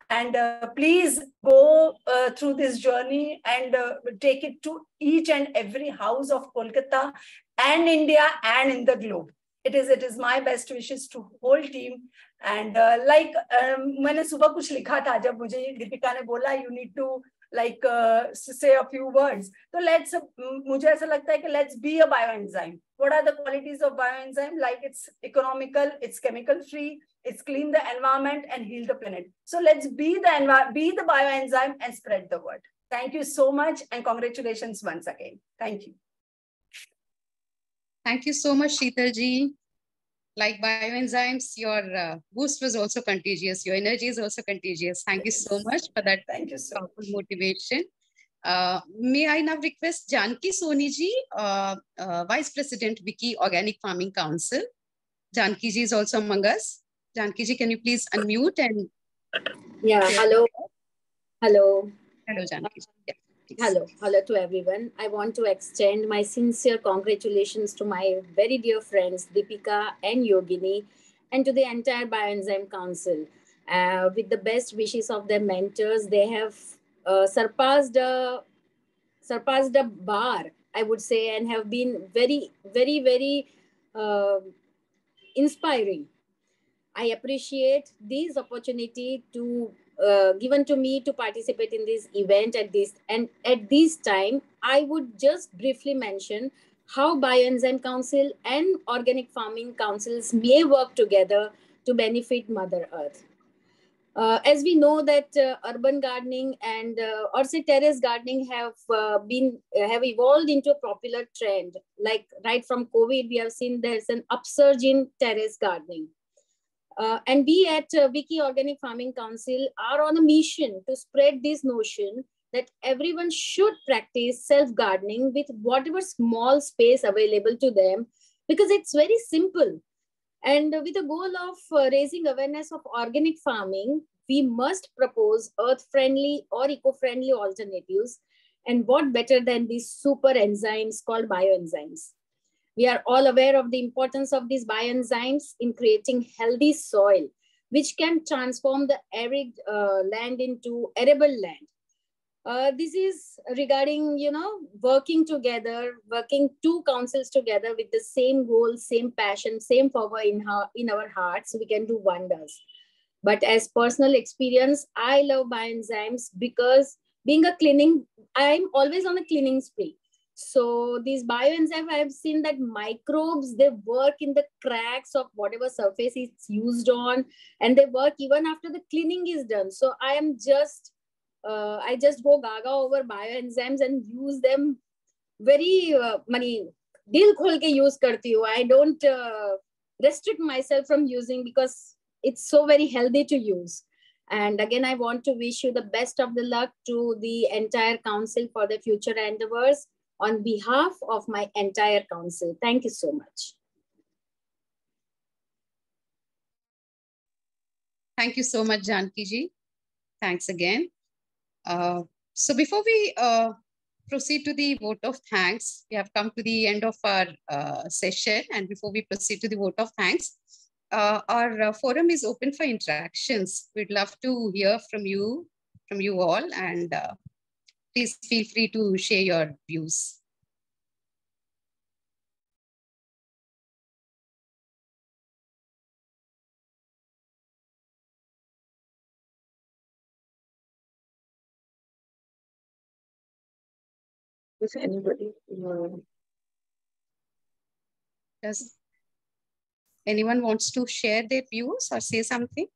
And please go through this journey and take it to each and every house of Kolkata and India and in the globe. It is my best wishes to whole team. And मैंने सुबह कुछ लिखा था जब मुझे दीपिका ने बोला you need to say a few words. So मुझे ऐसा लगता है कि let's be a bioenzyme. What are the qualities of bioenzyme? Like it's economical, it's chemical free, it's clean the environment and heal the planet. So let's be the bioenzyme and spread the word. Thank you so much and congratulations once again. Thank you. Thank you so much, Sheetal-ji. Like bioenzymes, your boost was also contagious. Your energy is also contagious. Thank you so much for that. Thank you so powerful motivation. May I now request Janki Soni ji, Vice President, WICCI Organic Farming Council. Janki ji is also among us. Janki ji, can you please unmute and... Yeah, hello. Hello. Hello, Janki ji. Yeah. Hello to everyone. I want to extend my sincere congratulations to my very dear friends Dipika and Yogini and to the entire Bioenzyme Council. With the best wishes of their mentors, they have surpassed a bar, I would say, and have been very, very, very inspiring. I appreciate this opportunity to given to me to participate in this event at this time. I would just briefly mention how Bioenzyme Council and Organic Farming Councils may work together to benefit Mother Earth. As we know that urban gardening and or say terrace gardening have evolved into a popular trend. Like right from COVID, we have seen there's an upsurge in terrace gardening. And we at WICCI Organic Farming Council are on a mission to spread this notion that everyone should practice self-gardening with whatever small space available to them, because it's very simple. And with the goal of raising awareness of organic farming, we must propose earth-friendly or eco-friendly alternatives. And what better than these super enzymes called bioenzymes? We are all aware of the importance of these bioenzymes in creating healthy soil, which can transform the arid land into arable land. This is regarding, working together, working 2 councils together with the same goal, same passion, same power in our hearts, we can do wonders. But as personal experience, I love bioenzymes because being a cleaning, I'm always on a cleaning spree. So these bioenzymes, I've seen that microbes, they work in the cracks of whatever surface it's used on, and they work even after the cleaning is done. So I just go gaga over bioenzymes and use them very, dil khol ke use karti hu. I don't restrict myself from using because it's so very healthy to use. And again, I want to wish you the best of the luck to the entire council for the future endeavors on behalf of my entire council. Thank you so much. Thank you so much, Janki ji. Thanks again. So before we proceed to the vote of thanks, we have come to the end of our session. And before we proceed to the vote of thanks, our forum is open for interactions. We'd love to hear from you all, and please feel free to share your views. Does anybody? Does anyone wants to share their views or say something?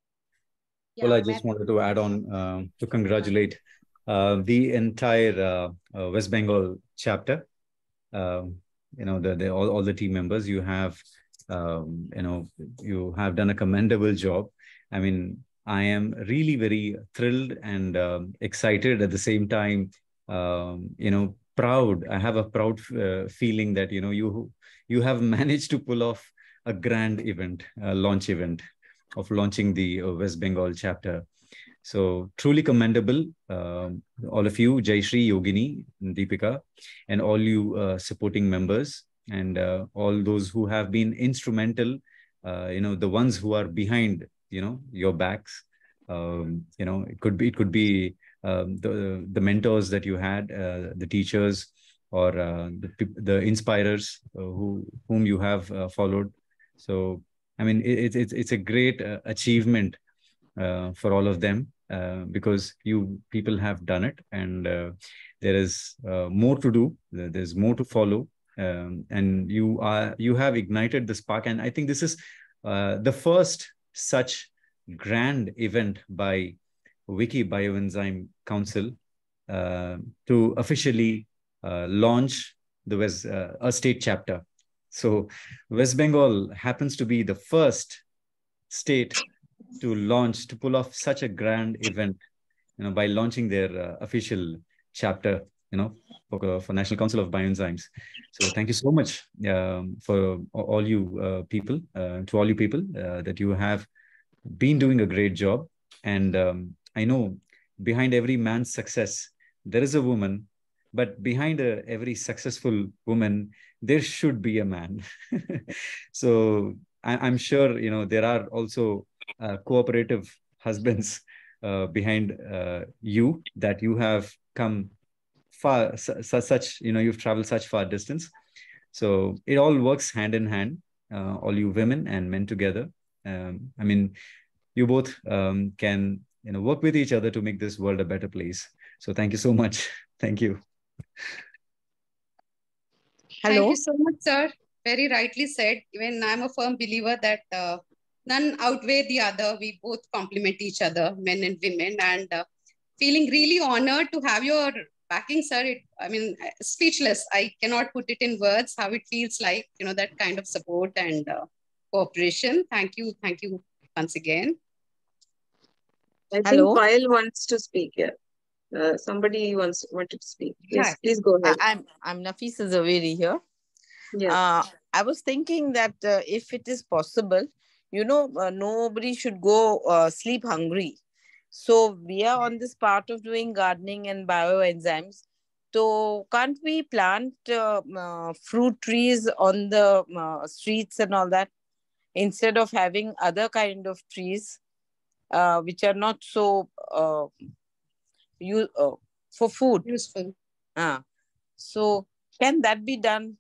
Well, I just wanted to add on to congratulate the entire West Bengal chapter. You know, all the team members. You have, you have done a commendable job. I mean, I am really very thrilled and excited at the same time. Proud. I have a proud feeling that you have managed to pull off a grand event, a launch event of launching the West Bengal chapter. So truly commendable, all of you, Jayshree, Yogini, Dipika, and all you supporting members, and all those who have been instrumental, the ones who are behind, your backs. It could be the mentors that you had, the teachers, or the inspirers whom you have followed. So, I mean, it's a great achievement for all of them, because you people have done it, and there is more to do. There's more to follow, and you have ignited the spark. And I think this is the first such grand event by WICCI Bioenzyme Council to officially launch a state chapter. So West Bengal happens to be the first state to pull off such a grand event, by launching their official chapter, for National Council of Bioenzymes. So thank you so much for all you people, to all you people that you have been doing a great job. And I know behind every man's success, there is a woman, but behind every successful woman, there should be a man. So I'm sure, there are also cooperative husbands behind you, that you have come far, such, you've traveled such far distance. So it all works hand in hand, all you women and men together. I mean, you both can, work with each other to make this world a better place. So thank you so much. Thank you. Hello. Thank you so much, sir. Very rightly said. Even I'm a firm believer that none outweigh the other. We both complement each other, men and women, and feeling really honored to have your backing, sir. I mean, speechless. I cannot put it in words how it feels like, that kind of support and cooperation. Thank you once again. I think Payal wants to speak here. Somebody wanted to speak. Yes, Hi. please go ahead. I'm Nafisa Zaveri here. Yes. I was thinking that if it is possible, nobody should go sleep hungry. So we are on this part of doing gardening and bioenzymes. So can't we plant fruit trees on the streets and all that, instead of having other kind of trees which are not so for food? Useful. So can that be done?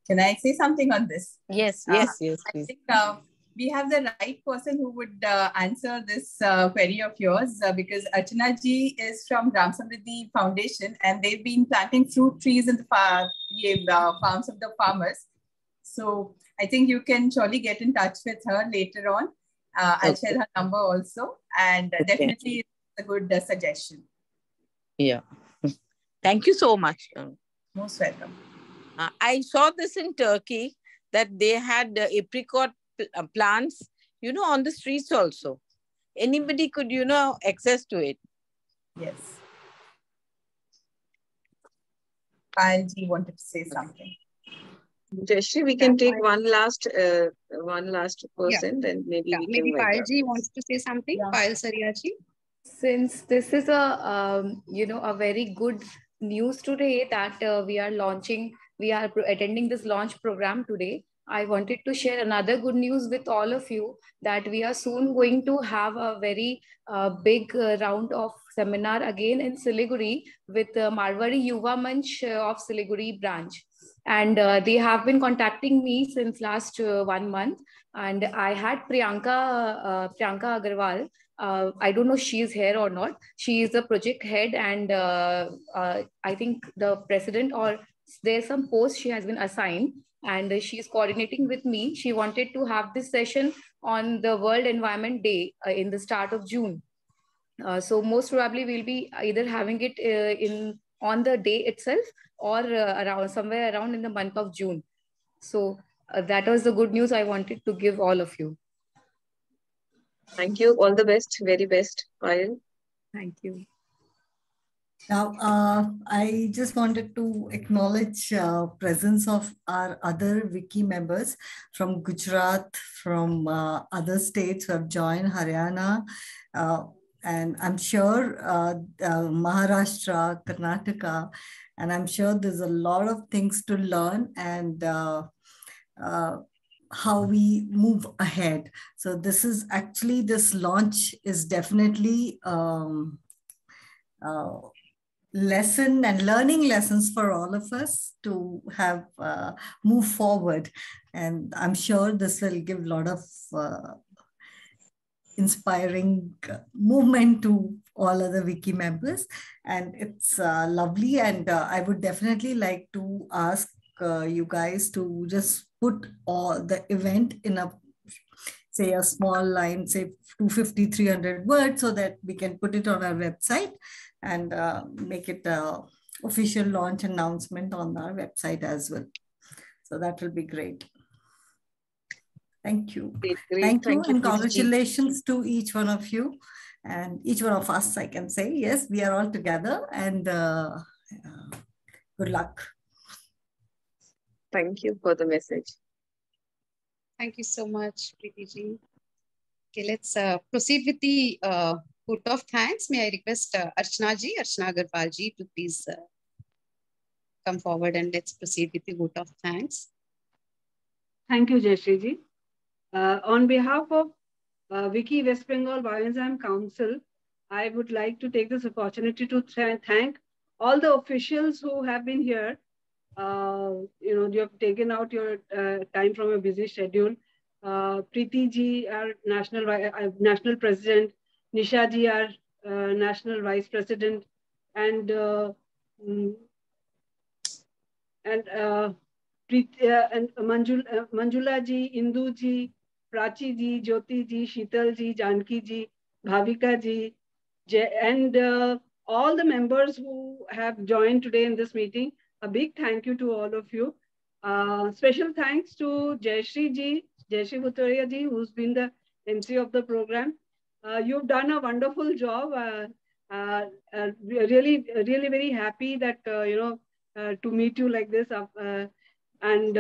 Can I say something on this? Yes, please. I think we have the right person who would answer this query of yours because Archana ji is from Gram Samriddhi Foundation and they've been planting fruit trees in the farms of the farmers. So I think you can surely get in touch with her later on. I'll share her number also, and definitely it's a good suggestion. Yeah. Thank you so much. Most welcome. I saw this in Turkey that they had apricot plants, you know, on the streets also. Anybody could, you know, access to it. Yes. Pailji wanted to say something. Jayshree, we can take one last person, then maybe we maybe can. Pailji wants to say something. Pail Sariaji. Since this is a a very good news today that we are attending this launch program today, I wanted to share another good news with all of you that we are soon going to have a very big round of seminar again in Siliguri with Marwari Yuva Manch of Siliguri branch. And they have been contacting me since last 1 month. And I had Priyanka Agarwal. I don't know if she is here or not. She is the project head and I think the president, or there's some post she has been assigned, and she's coordinating with me. She wanted to have this session on the World Environment Day in the start of June. So most probably we'll be either having it on the day itself or somewhere around in the month of June. So that was the good news I wanted to give all of you. Thank you. All the best. Very best, Payal. Thank you. Now, I just wanted to acknowledge presence of our other WICCI members from Gujarat, from other states who have joined, Haryana, and I'm sure Maharashtra, Karnataka, and I'm sure there's a lot of things to learn and how we move ahead. So this launch is definitely lesson and learning lessons for all of us to have move forward. And I'm sure this will give a lot of inspiring movement to all other WICCI members. And it's lovely. And I would definitely like to ask you guys to just put all the event in a small line, say 250, 300 words, so that we can put it on our website and make it an official launch announcement on our website as well. So that will be great. Thank you. Great. Thank you, and Preeti. congratulations to each one of you and each one of us, I can say. Yes, we are all together, and good luck. Thank you for the message. Thank you so much, Preeti ji. Okay, let's proceed with the vote of thanks. May I request Archana Agarwal ji to please come forward and let's proceed with the vote of thanks. Thank you, Jayshree ji. On behalf of WICCI West Bengal Bioenzyme Council, I would like to take this opportunity to thank all the officials who have been here. You have taken out your time from a busy schedule. Preeti ji, our national president, Nisha ji, our national vice president, and Manjula ji, Indu ji, Prachi ji, Jyoti ji, Sheetal ji, Janki ji, Bhavika ji, and all the members who have joined today in this meeting. A big thank you to all of you. Special thanks to Jayshree Bhutoria ji, who's been the MC of the program. You've done a wonderful job. Really very happy that to meet you like this. And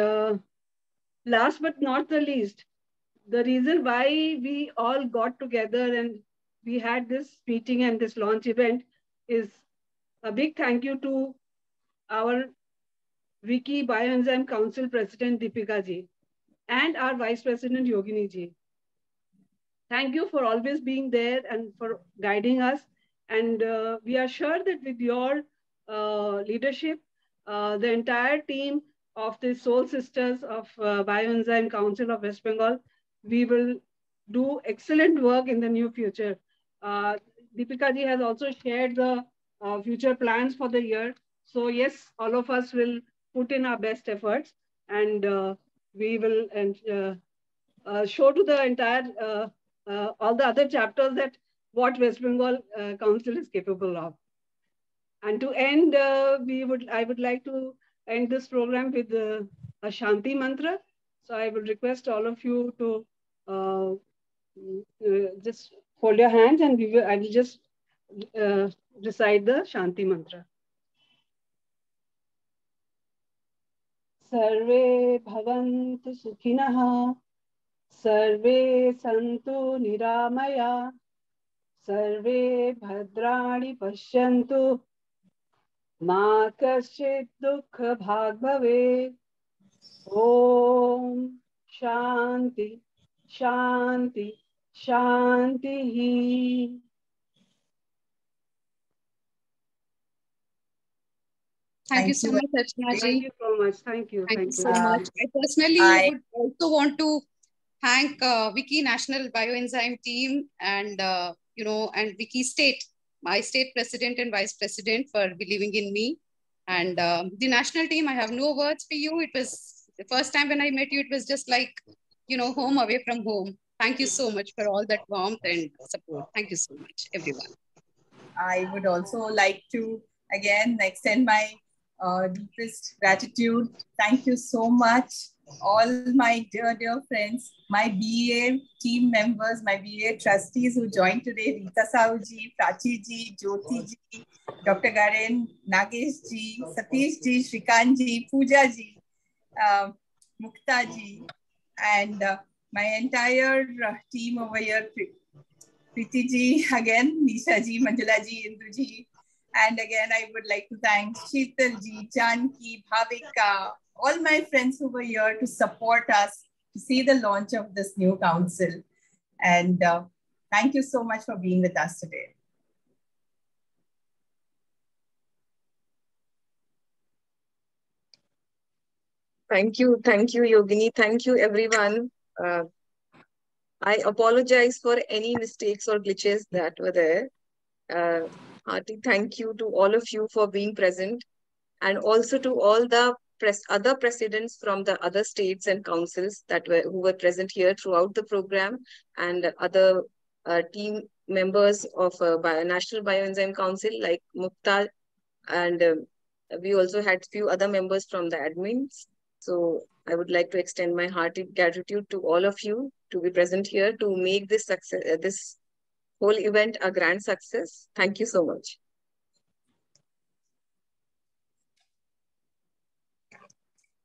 last but not the least, the reason why we all got together and we had this meeting and this launch event is a big thank you to our WICCI Bioenzyme Council President Dipika ji and our Vice President Yogini ji. Thank you for always being there and for guiding us. And we are sure that with your leadership, the entire team of the Soul Sisters of Bioenzyme Council of West Bengal we will do excellent work in the near future. Dipika ji has also shared the future plans for the year. So yes, all of us will put in our best efforts, and we will show to the entire all the other chapters that what West Bengal Council is capable of. And to end, I would like to end this program with a Shanti mantra. So I will request all of you to just hold your hands, and I will just recite the Shanti mantra. Sarve bhavantu sukhinah, sarve santu niramaya, sarve bhadrani pashyantu, ma kaschit dukha bhag bhave. Om Shanti Shanti Shanti. Thank you so much, Archana ji. Thank you so much. Thank you. Thank you so much. I personally would also want to thank WICCI National Bioenzyme team and and WICCI State, my state president and vice president, for believing in me. And the national team, I have no words for you. It was the first time when I met you, it was just like, home away from home. Thank you so much for all that warmth and support. Thank you so much, everyone. I would also like to again extend my deepest gratitude. Thank you so much, all my dear friends, my BA team members, my BA trustees who joined today: Rita Sauji, Prachi ji, Jyoti ji, Dr. Garen, Nagesh ji, Satish ji, Shrikant ji, Pooja ji, Mukta ji, and my entire team over here. Preeti ji, again, Nisha ji, Manjula ji, Indu ji. And again, I would like to thank Sheetal ji, Janki, Bhavika, all my friends who were here to support us to see the launch of this new council. And thank you so much for being with us today. Thank you, Yogini. Thank you, everyone. I apologize for any mistakes or glitches that were there. Hearty thank you to all of you for being present, and also to all the other presidents from the other states and councils who were present here throughout the program, and other team members of National Bioenzyme Council like Mukta, and we also had few other members from the admins. So I would like to extend my hearty gratitude to all of you to be present here to make this success, this whole event a grand success. Thank you so much.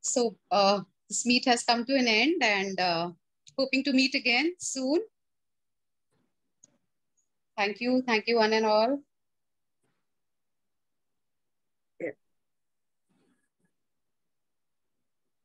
So this meet has come to an end, and hoping to meet again soon. Thank you one and all.